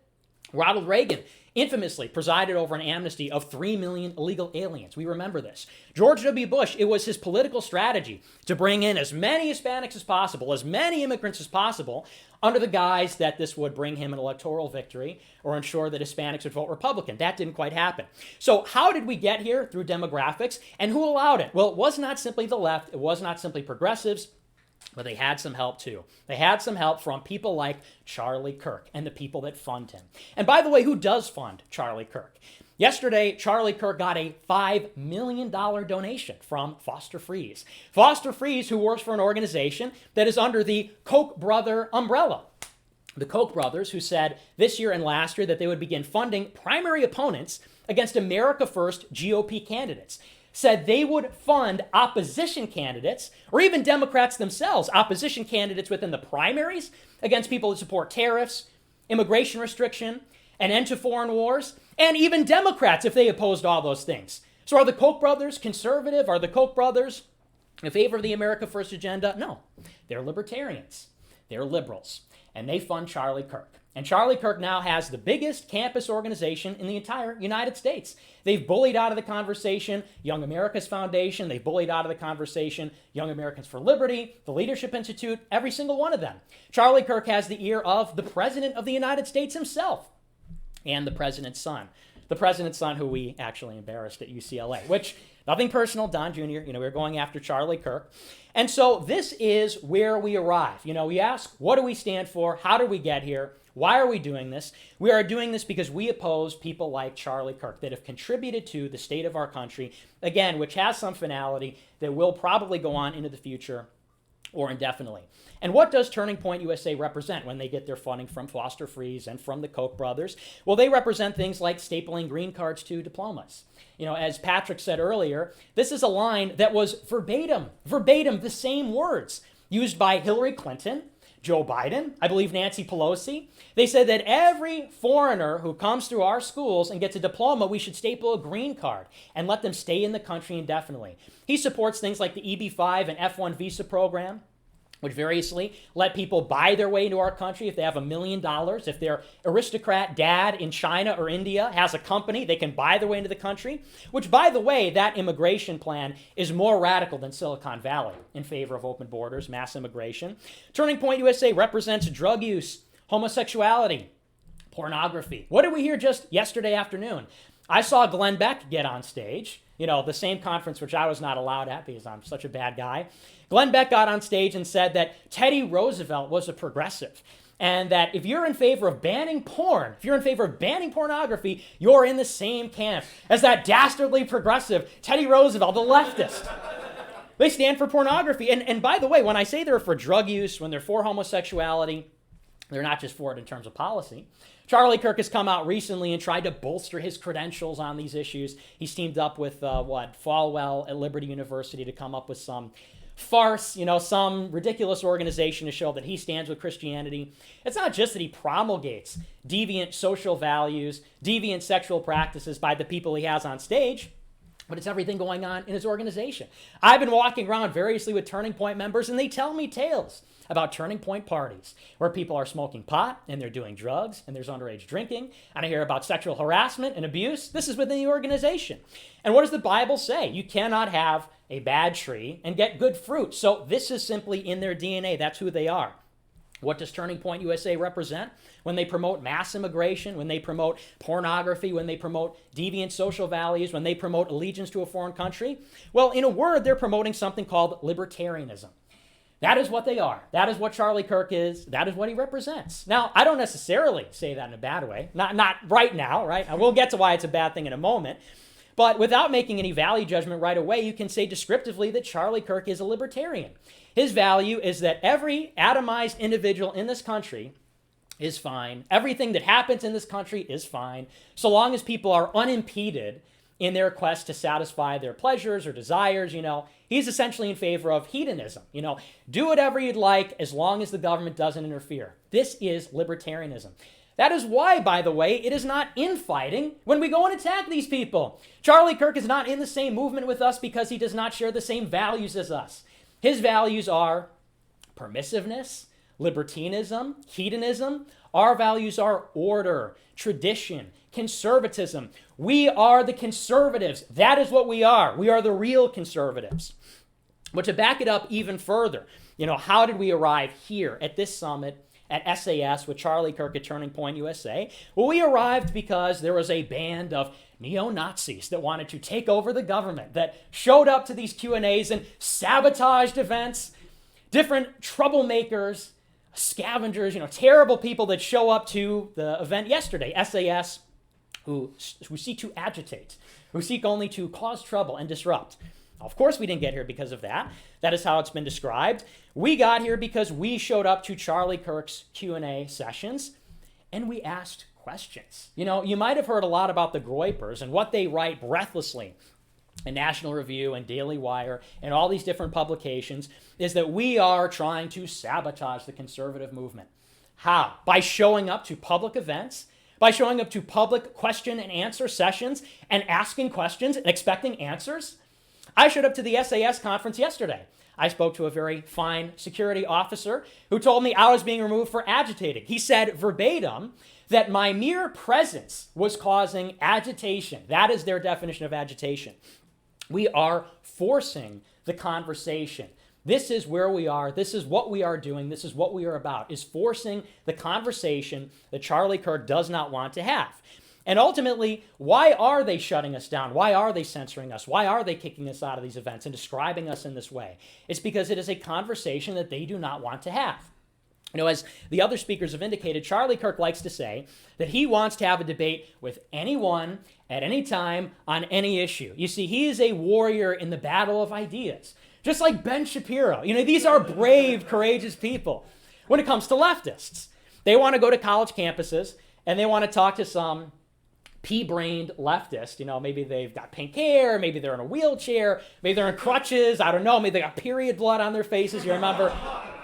Ronald Reagan infamously presided over an amnesty of 3 million illegal aliens. We remember this. George W. Bush, it was his political strategy to bring in as many Hispanics as possible, as many immigrants as possible, under the guise that this would bring him an electoral victory or ensure that Hispanics would vote Republican. That didn't quite happen. So how did we get here? Through demographics. And who allowed it? Well, it was not simply the left. It was not simply progressives. But they had some help too. They had some help from people like Charlie Kirk and the people that fund him. And by the way, who does fund Charlie Kirk? Yesterday, Charlie Kirk got a $5 million donation from Foster Freeze. Foster Freeze, who works for an organization that is under the Koch brother umbrella. The Koch brothers, who said this year and last year that they would begin funding primary opponents against America First GOP candidates, said they would fund opposition candidates, or even Democrats themselves, opposition candidates within the primaries against people that support tariffs, immigration restriction, an end to foreign wars, and even Democrats if they opposed all those things. So are the Koch brothers conservative? Are the Koch brothers in favor of the America First agenda? No, they're libertarians. They're liberals, and they fund Charlie Kirk. And Charlie Kirk now has the biggest campus organization in the entire United States. They've bullied out of the conversation Young America's Foundation. They've bullied out of the conversation Young Americans for Liberty, the Leadership Institute, every single one of them. Charlie Kirk has the ear of the President of the United States himself and the President's son. The President's son, who we actually embarrassed at UCLA, which, nothing personal, Don Jr., we were going after Charlie Kirk. And so this is where we arrive. We ask, what do we stand for? How did we get here? Why are we doing this? We are doing this because we oppose people like Charlie Kirk that have contributed to the state of our country, again, which has some finality that will probably go on into the future or indefinitely. And what does Turning Point USA represent when they get their funding from Foster Freeze and from the Koch brothers? Well, they represent things like stapling green cards to diplomas. As Patrick said earlier, this is a line that was verbatim the same words used by Hillary Clinton, Joe Biden, I believe Nancy Pelosi. They said that every foreigner who comes through our schools and gets a diploma, we should staple a green card and let them stay in the country indefinitely. He supports things like the EB-5 and F-1 visa program, which variously let people buy their way into our country if they have $1 million. If their aristocrat dad in China or India has a company, they can buy their way into the country, which, by the way, that immigration plan is more radical than Silicon Valley in favor of open borders, mass immigration. Turning Point USA represents drug use, homosexuality, pornography. What did we hear just yesterday afternoon? I saw Glenn Beck get on stage, the same conference which I was not allowed at because I'm such a bad guy. Glenn Beck got on stage and said that Teddy Roosevelt was a progressive, and that if you're in favor of banning porn, if you're in favor of banning pornography, you're in the same camp as that dastardly progressive Teddy Roosevelt, the leftist. They stand for pornography. And by the way, when I say they're for drug use, when they're for homosexuality, they're not just for it in terms of policy. Charlie Kirk has come out recently and tried to bolster his credentials on these issues. He's teamed up with, Falwell at Liberty University to come up with some farce, some ridiculous organization to show that he stands with Christianity. It's not just that he promulgates deviant social values, deviant sexual practices by the people he has on stage, but it's everything going on in his organization. I've been walking around variously with Turning Point members, and they tell me tales about Turning Point parties where people are smoking pot and they're doing drugs and there's underage drinking. And I hear about sexual harassment and abuse. This is within the organization. And what does the Bible say? You cannot have a bad tree and get good fruit. So this is simply in their DNA. That's who they are. What does Turning Point USA represent? When they promote mass immigration, when they promote pornography, when they promote deviant social values, when they promote allegiance to a foreign country? Well, in a word, they're promoting something called libertarianism. That is what they are. That is what Charlie Kirk is. That is what he represents. Now, I don't necessarily say that in a bad way. Not right now, right? We'll get to why it's a bad thing in a moment. But without making any value judgment right away, you can say descriptively that Charlie Kirk is a libertarian. His value is that every atomized individual in this country is fine. Everything that happens in this country is fine, so long as people are unimpeded in their quest to satisfy their pleasures or desires. He's essentially in favor of hedonism. Do whatever you'd like as long as the government doesn't interfere. This is libertarianism. That is why, by the way, it is not infighting when we go and attack these people. Charlie Kirk is not in the same movement with us because he does not share the same values as us. His values are permissiveness, libertinism, hedonism. Our values are order, tradition, conservatism. We are the conservatives. That is what we are. We are the real conservatives. But to back it up even further, how did we arrive here at this summit at SAS with Charlie Kirk at Turning Point USA? Well, we arrived because there was a band of neo-Nazis that wanted to take over the government, that showed up to these Q&As and sabotaged events, different troublemakers, scavengers, terrible people that show up to the event yesterday, SAS who seek to agitate, who seek only to cause trouble and disrupt. Of course, we didn't get here because of that. That is how it's been described. We got here because we showed up to Charlie Kirk's Q&A sessions, and we asked questions. You know, you might have heard a lot about the Groypers and what they write breathlessly in National Review and Daily Wire and all these different publications, is that we are trying to sabotage the conservative movement. How? By showing up to public events, by showing up to public question and answer sessions and asking questions and expecting answers. I showed up to the SAS conference yesterday. I spoke to a very fine security officer who told me I was being removed for agitating. He said verbatim that my mere presence was causing agitation. That is their definition of agitation. We are forcing the conversation. This is where we are. This is what we are doing. This is what we are about, is forcing the conversation that Charlie Kirk does not want to have. And ultimately, why are they shutting us down? Why are they censoring us? Why are they kicking us out of these events and describing us in this way? It's because it is a conversation that they do not want to have. You know, as the other speakers have indicated, Charlie Kirk likes to say that he wants to have a debate with anyone at any time on any issue. You see, he is a warrior in the battle of ideas, just like Ben Shapiro. You know, these are brave, courageous people. When it comes to leftists, they want to go to college campuses and they want to talk to some pea-brained leftist. You know, maybe they've got pink hair, maybe they're in a wheelchair, maybe they're in crutches, I don't know, maybe they got period blood on their faces. You remember?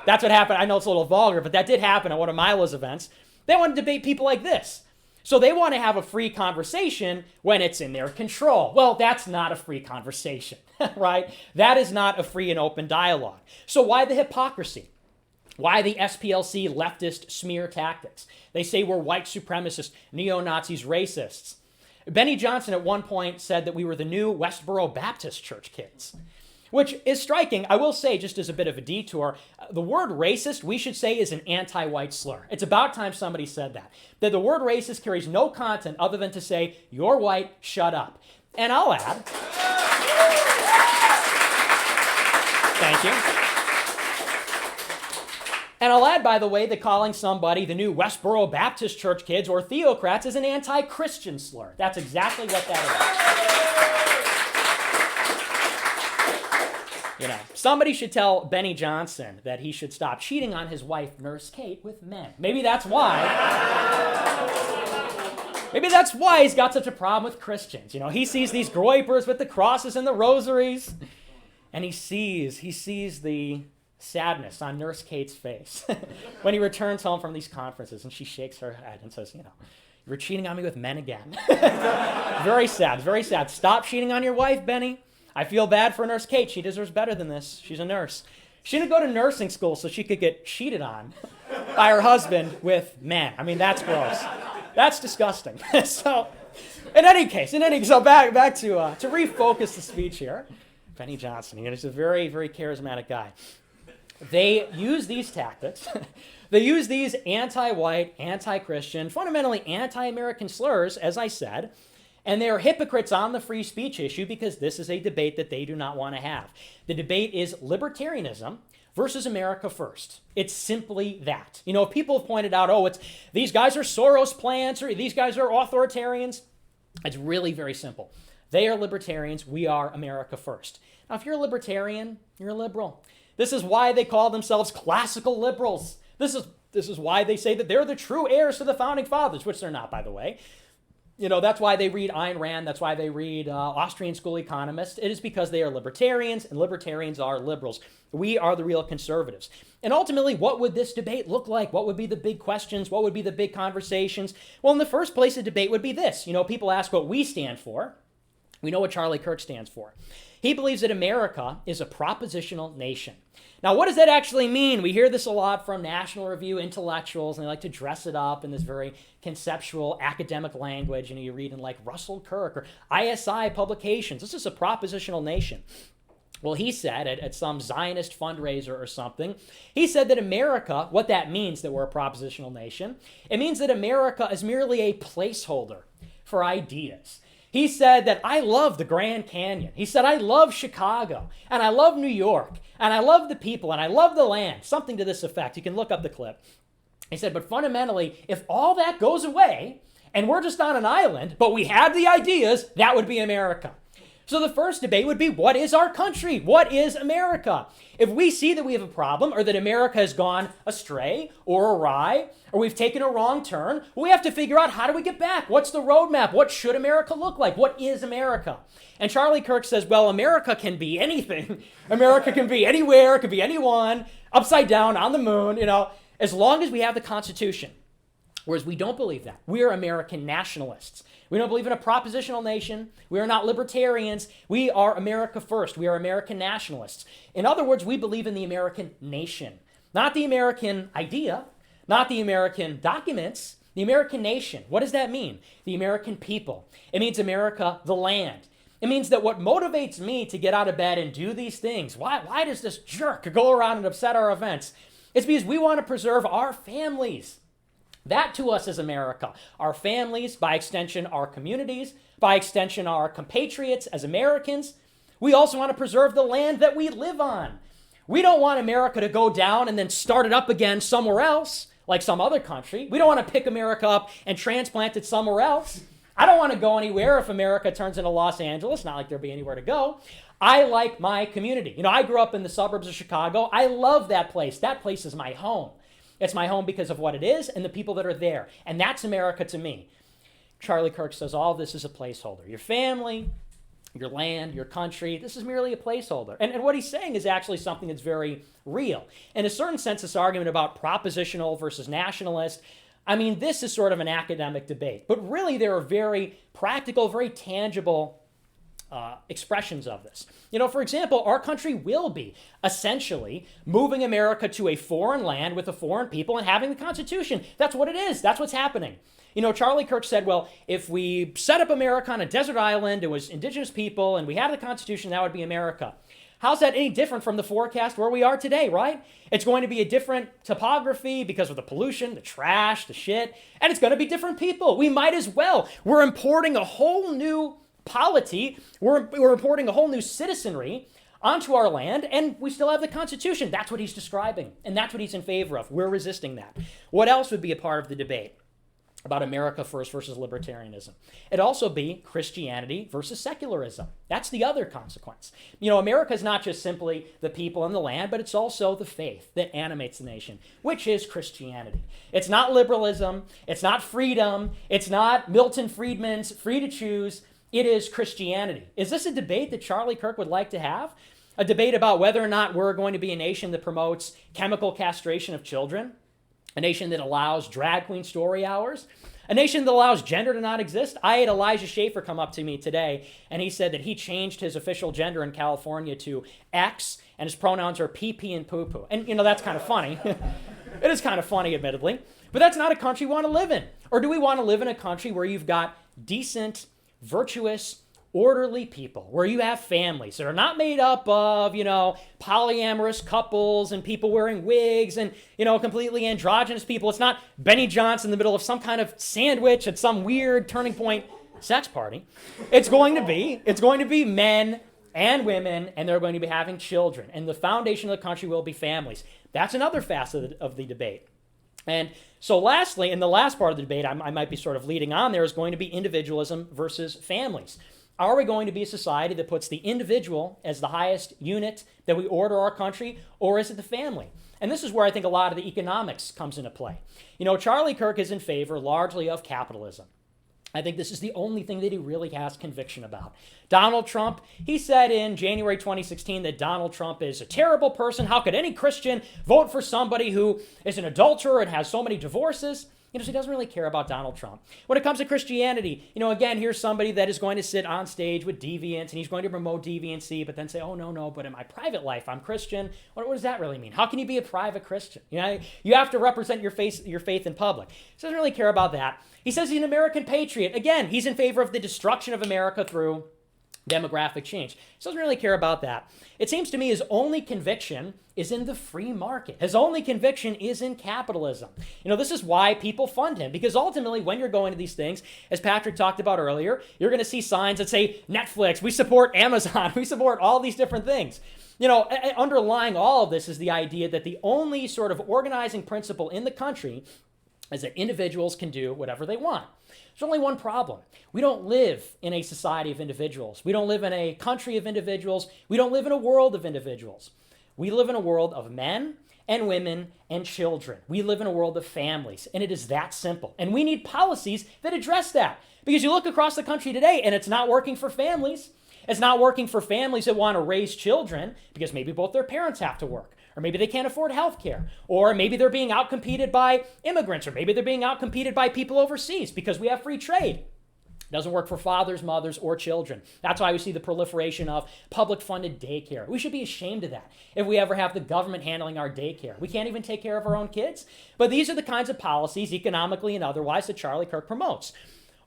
That's what happened. I know it's a little vulgar, but that did happen at one of Milo's events. They want to debate people like this. So they want to have a free conversation when it's in their control. Well, that's not a free conversation, right? That is not a free and open dialogue. So why the hypocrisy? Why the SPLC leftist smear tactics? They say we're white supremacists, neo-Nazis, racists. Benny Johnson at one point said that we were the new Westboro Baptist Church kids, which is striking. I will say, just as a bit of a detour, the word racist, we should say, is an anti-white slur. It's about time somebody said that. That the word racist carries no content other than to say, you're white, shut up. And I'll add, thank you. And I'll add, by the way, that calling somebody the new Westboro Baptist Church kids or theocrats is an anti-Christian slur. That's exactly what that is. You know, somebody should tell Benny Johnson that he should stop cheating on his wife, Nurse Kate, with men. Maybe that's why. Maybe that's why he's got such a problem with Christians. You know, he sees these Groypers with the crosses and the rosaries, and he sees the sadness on Nurse Kate's face when he returns home from these conferences, and she shakes her head and says, you know, you're cheating on me with men again. Very sad, very sad. Stop cheating on your wife, Benny. I feel bad for Nurse Kate. She deserves better than this. She's a nurse. She didn't go to nursing school so she could get cheated on by her husband with men. I mean, that's gross. That's disgusting. So, in any case, so back to refocus the speech here. Benny Johnson, you know, he's a very, very charismatic guy. They use these tactics. They use these anti-white, anti-Christian, fundamentally anti-American slurs, as I said, and they are hypocrites on the free speech issue because this is a debate that they do not want to have. The debate is libertarianism versus America first. It's simply that. You know, people have pointed out, oh, it's these guys are Soros plants or these guys are authoritarians. It's really very simple. They are libertarians. We are America first. Now, if you're a libertarian, you're a liberal. This is why they call themselves classical liberals. This is why they say that they're the true heirs to the founding fathers, which they're not, by the way. You know, that's why they read Ayn Rand. That's why they read Austrian school economists. It is because they are libertarians, and libertarians are liberals. We are the real conservatives. And ultimately, what would this debate look like? What would be the big questions? What would be the big conversations? Well, in the first place, the debate would be this. You know, people ask what we stand for. We know what Charlie Kirk stands for. He believes that America is a propositional nation. Now, what does that actually mean? We hear this a lot from National Review intellectuals, and they like to dress it up in this very conceptual academic language. You know, you read in like Russell Kirk or ISI publications. This is a propositional nation. Well, he said at some Zionist fundraiser or something, he said that America, what that means that we're a propositional nation, it means that America is merely a placeholder for ideas. He said that I love the Grand Canyon. He said, I love Chicago, and I love New York, and I love the people, and I love the land. Something to this effect. You can look up the clip. He said, but fundamentally, if all that goes away, and we're just on an island, but we have the ideas, that would be America. So the first debate would be, what is our country? What is America? If we see that we have a problem or that America has gone astray or awry or we've taken a wrong turn, we have to figure out, how do we get back? What's the roadmap? What should America look like? What is America? And Charlie Kirk says, well, America can be anything. America can be anywhere, it can be anyone, upside down, on the moon, as long as we have the Constitution. Whereas we don't believe that. We are American nationalists. We don't believe in a propositional nation. We are not libertarians. We are America first. We are American nationalists. In other words, we believe in the American nation, not the American idea, not the American documents, the American nation. What does that mean? The American people. It means America, the land. It means that what motivates me to get out of bed and do these things, why does this jerk go around and upset our events? It's because we want to preserve our families. That to us is America. Our families, by extension, our communities, by extension, our compatriots as Americans. We also want to preserve the land that we live on. We don't want America to go down and then start it up again somewhere else, like some other country. We don't want to pick America up and transplant it somewhere else. I don't want to go anywhere if America turns into Los Angeles, not like there'll be anywhere to go. I like my community. I grew up in the suburbs of Chicago. I love that place. That place is my home. It's my home because of what it is and the people that are there. And that's America to me. Charlie Kirk says all this is a placeholder. Your family, your land, your country, this is merely a placeholder. And what he's saying is actually something that's very real. In a certain sense, this argument about propositional versus nationalist, this is sort of an academic debate. But really, there are very practical, very tangible expressions of this. For example, our country will be essentially moving America to a foreign land with a foreign people and having the Constitution. That's what it is. That's what's happening. Charlie Kirk said, well, if we set up America on a desert island, it was indigenous people, and we have the Constitution, that would be America. How's that any different from the forecast where we are today, right? It's going to be a different topography because of the pollution, the trash, the shit, and it's going to be different people. We might as well. We're importing a whole new polity, we're importing a whole new citizenry onto our land, and we still have the Constitution. That's what he's describing, and that's what he's in favor of. We're resisting that. What else would be a part of the debate about America first versus libertarianism? It'd also be Christianity versus secularism. That's the other consequence. America is not just simply the people and the land, but it's also the faith that animates the nation, which is Christianity. It's not liberalism. It's not freedom. It's not Milton Friedman's free to choose. It is Christianity. Is this a debate that Charlie Kirk would like to have? A debate about whether or not we're going to be a nation that promotes chemical castration of children? A nation that allows drag queen story hours? A nation that allows gender to not exist? I had Elijah Schaefer come up to me today, and he said that he changed his official gender in California to X, and his pronouns are pee-pee and poo-poo. And, that's kind of funny. It is kind of funny, admittedly. But that's not a country we want to live in. Or do we want to live in a country where you've got decent, virtuous, orderly people, where you have families that are not made up of, polyamorous couples and people wearing wigs and, completely androgynous people. It's not Benny Johnson in the middle of some kind of sandwich at some weird Turning Point sex party. It's going to be men and women, and they're going to be having children. And the foundation of the country will be families. That's another facet of the debate. And so lastly, in the last part of the debate, I might be sort of leading on there, is going to be individualism versus families. Are we going to be a society that puts the individual as the highest unit that we order our country, or is it the family? And this is where I think a lot of the economics comes into play. Charlie Kirk is in favor largely of capitalism. I think this is the only thing that he really has conviction about. Donald Trump, he said in January 2016 that Donald Trump is a terrible person. How could any Christian vote for somebody who is an adulterer and has so many divorces? So he doesn't really care about Donald Trump. When it comes to Christianity, again, here's somebody that is going to sit on stage with deviants, and he's going to promote deviancy, but then say, oh, no, but in my private life, I'm Christian. What does that really mean? How can you be a private Christian? You have to represent your faith in public. He doesn't really care about that. He says he's an American patriot. Again, he's in favor of the destruction of America through demographic change. He doesn't really care about that. It seems to me his only conviction is in the free market. His only conviction is in capitalism. This is why people fund him, because ultimately when you're going to these things, as Patrick talked about earlier, you're going to see signs that say Netflix, we support Amazon, we support all these different things. Underlying all of this is the idea that the only sort of organizing principle in the country is that individuals can do whatever they want. There's only one problem. We don't live in a society of individuals. We don't live in a country of individuals. We don't live in a world of individuals. We live in a world of men and women and children. We live in a world of families, and it is that simple. And we need policies that address that. Because you look across the country today, and it's not working for families. It's not working for families that want to raise children because maybe both their parents have to work, or maybe they can't afford health care, or maybe they're being outcompeted by immigrants, or maybe they're being outcompeted by people overseas because we have free trade. It doesn't work for fathers, mothers, or children. That's why we see the proliferation of public-funded daycare. We should be ashamed of that if we ever have the government handling our daycare. We can't even take care of our own kids. But these are the kinds of policies, economically and otherwise, that Charlie Kirk promotes.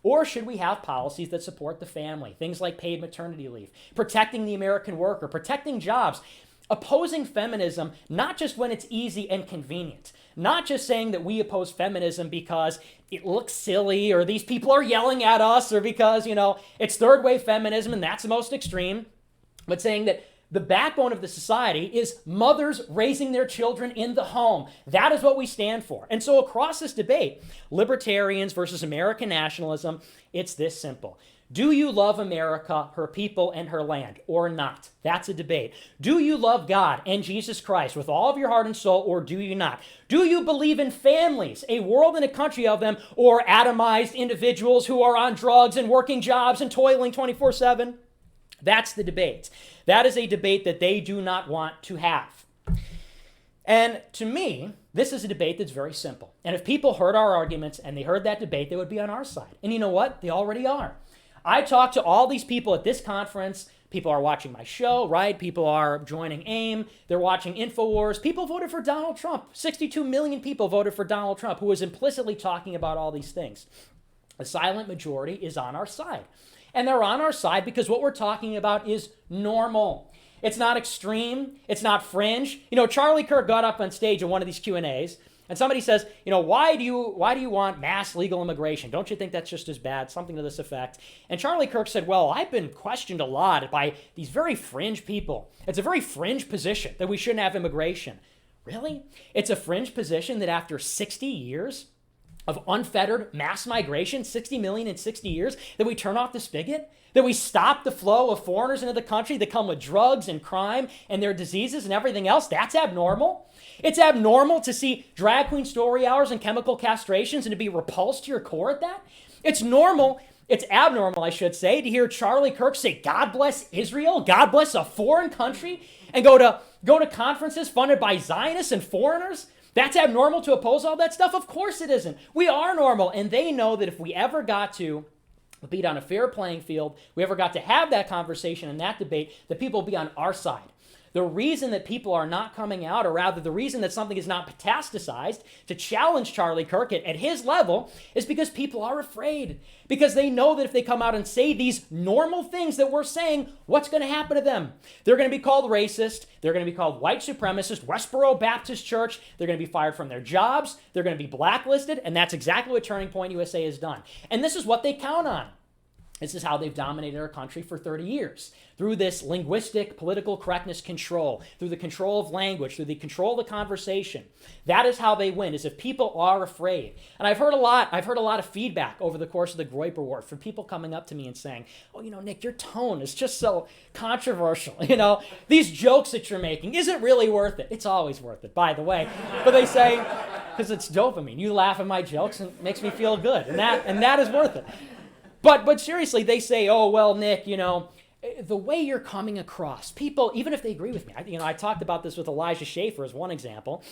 Or should we have policies that support the family? Things like paid maternity leave, protecting the American worker, protecting jobs, opposing feminism, not just when it's easy and convenient, not just saying that we oppose feminism because it looks silly or these people are yelling at us or because, it's third wave feminism and that's the most extreme, but saying that the backbone of the society is mothers raising their children in the home. That is what we stand for. And so across this debate, libertarians versus American nationalism, it's this simple. Do you love America, her people, and her land, or not? That's a debate. Do you love God and Jesus Christ with all of your heart and soul, or do you not? Do you believe in families, a world and a country of them, or atomized individuals who are on drugs and working jobs and toiling 24/7? That's the debate. That is a debate that they do not want to have. And to me, this is a debate that's very simple. And if people heard our arguments and they heard that debate, they would be on our side. And you know what? They already are. I talked to all these people at this conference. People are watching my show, right? People are joining AIM. They're watching InfoWars. People voted for Donald Trump. 62 million people voted for Donald Trump, who was implicitly talking about all these things. A silent majority is on our side. And they're on our side because what we're talking about is normal. It's not extreme. It's not fringe. Charlie Kirk got up on stage in one of these Q&As, and somebody says, why do you want mass legal immigration? Don't you think that's just as bad? Something to this effect. And Charlie Kirk said, well, I've been questioned a lot by these very fringe people. It's a very fringe position that we shouldn't have immigration. Really? It's a fringe position that after 60 years of unfettered mass migration, 60 million in 60 years, that we turn off the spigot? That we stop the flow of foreigners into the country that come with drugs and crime and their diseases and everything else? That's abnormal. It's abnormal to see drag queen story hours and chemical castrations and to be repulsed to your core at that. It's abnormal, I should say, to hear Charlie Kirk say, God bless Israel, God bless a foreign country, and go to conferences funded by Zionists and foreigners. That's abnormal to oppose all that stuff? Of course it isn't. We are normal, and they know that if we ever got to be on a fair playing field, we ever got to have that conversation and that debate, that people will be on our side. The reason that people are not coming out, or rather the reason that something is not metastasized to challenge Charlie Kirk at his level, is because people are afraid. Because they know that if they come out and say these normal things that we're saying, what's going to happen to them? They're going to be called racist. They're going to be called white supremacist, Westboro Baptist Church. They're going to be fired from their jobs. They're going to be blacklisted. And that's exactly what Turning Point USA has done. And this is what they count on. This is how they've dominated our country for 30 years. Through this linguistic, political correctness control, through the control of language, through the control of the conversation. That is how they win, is if people are afraid. And I've heard a lot of feedback over the course of the Groyper War from people coming up to me and saying, oh, Nick, your tone is just so controversial. These jokes that you're making, is it really worth it? It's always worth it, by the way. But they say, because it's dopamine. You laugh at my jokes and it makes me feel good. And that is worth it. But seriously, they say, oh, well, Nick, the way you're coming across, people, even if they agree with me, I talked about this with Elijah Schaefer as one example.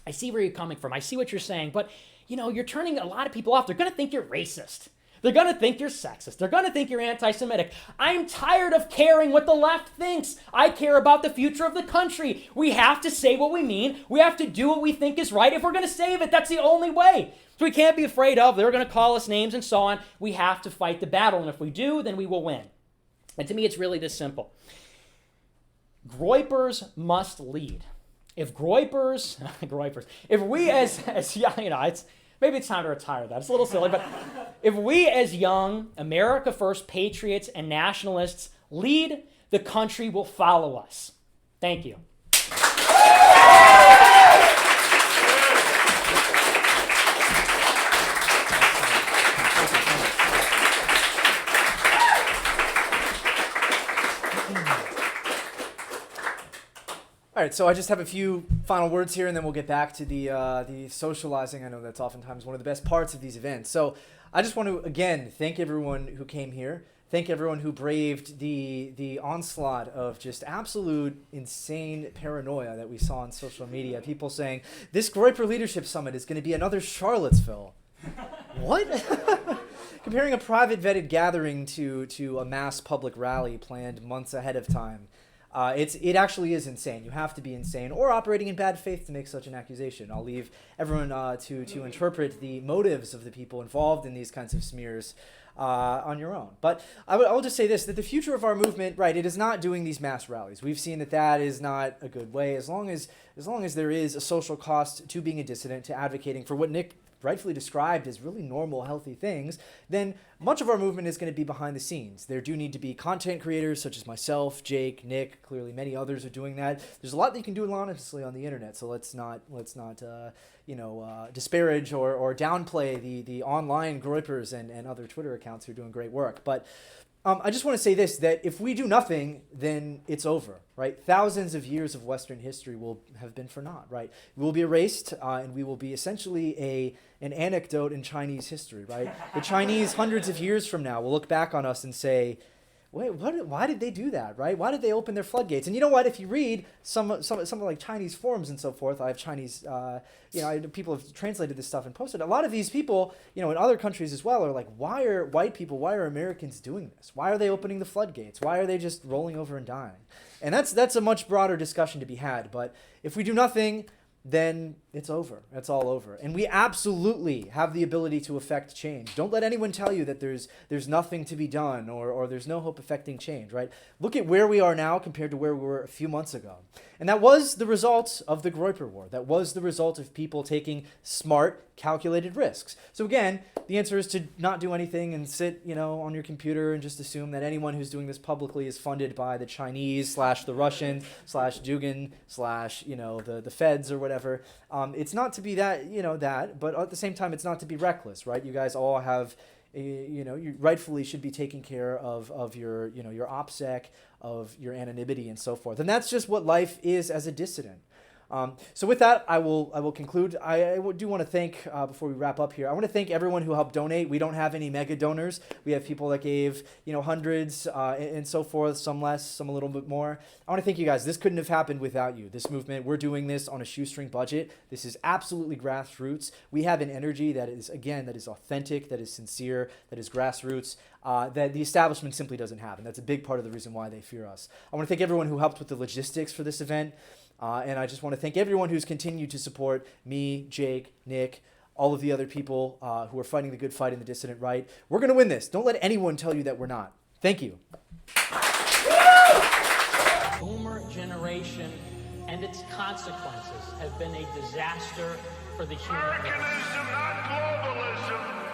I see where you're coming from. I see what you're saying. But, you're turning a lot of people off. They're going to think you're racist. They're going to think you're sexist. They're going to think you're anti-Semitic. I'm tired of caring what the left thinks. I care about the future of the country. We have to say what we mean. We have to do what we think is right if we're going to save it. That's the only way. So we can't be afraid of, they're going to call us names and so on. We have to fight the battle. And if we do, then we will win. And to me, it's really this simple. Groypers must lead. If if we as young, maybe it's time to retire that. It's a little silly, but if we as young America First patriots and nationalists lead, the country will follow us. Thank you. All right, so I just have a few final words here, and then we'll get back to the socializing. I know that's oftentimes one of the best parts of these events. So I just want to, again, thank everyone who came here. Thank everyone who braved the onslaught of just absolute insane paranoia that we saw on social media. People saying, this Groyper Leadership Summit is going to be another Charlottesville. What? Comparing a private vetted gathering to a mass public rally planned months ahead of time. It actually is insane. You have to be insane or operating in bad faith to make such an accusation. I'll leave everyone to interpret the motives of the people involved in these kinds of smears on your own. But I will just say this, that the future of our movement, right, it is not doing these mass rallies. We've seen that is not a good way. As long as there is a social cost to being a dissident, to advocating for what Nick rightfully described as really normal, healthy things, then much of our movement is going to be behind the scenes. There do need to be content creators such as myself, Jake, Nick, clearly many others are doing that. There's a lot that you can do anonymously on the internet, so let's not disparage or downplay the online Groypers and other Twitter accounts who are doing great work. But I just want to say this, that if we do nothing, then it's over, right? Thousands of years of Western history will have been for naught, right? We will be erased, and we will be essentially an anecdote in Chinese history, right? The Chinese, hundreds of years from now, will look back on us and say, wait, why did they do that, right? Why did they open their floodgates? And you know what? If you read some like Chinese forums and so forth, I have Chinese, people have translated this stuff and posted. A lot of these people, in other countries as well, are like, why are Americans doing this? Why are they opening the floodgates? Why are they just rolling over and dying? And that's a much broader discussion to be had. But if we do nothing, then it's over. It's all over. And we absolutely have the ability to affect change. Don't let anyone tell you that there's nothing to be done or there's no hope affecting change, right? Look at where we are now compared to where we were a few months ago. And that was the result of the Groyper War. That was the result of people taking smart, calculated risks. So again, the answer is to not do anything and sit, on your computer and just assume that anyone who's doing this publicly is funded by the Chinese / the Russian / Dugan / the feds or whatever. It's not to be that, but at the same time, it's not to be reckless, right? You guys all have, you rightfully should be taking care of your OPSEC, of your anonymity and so forth. And that's just what life is as a dissident. So with that, I will conclude. I do want to thank, before we wrap up here, I want to thank everyone who helped donate. We don't have any mega donors. We have people that gave, hundreds and so forth, some less, some a little bit more. I want to thank you guys. This couldn't have happened without you. This movement, we're doing this on a shoestring budget. This is absolutely grassroots. We have an energy that is authentic, that is sincere, that is grassroots, that the establishment simply doesn't have. And that's a big part of the reason why they fear us. I want to thank everyone who helped with the logistics for this event. And I just want to thank everyone who's continued to support me, Jake, Nick, all of the other people who are fighting the good fight in the dissident right. We're going to win this. Don't let anyone tell you that we're not. Thank you. Boomer generation and its consequences have been a disaster for the human race. Americanism, not globalism.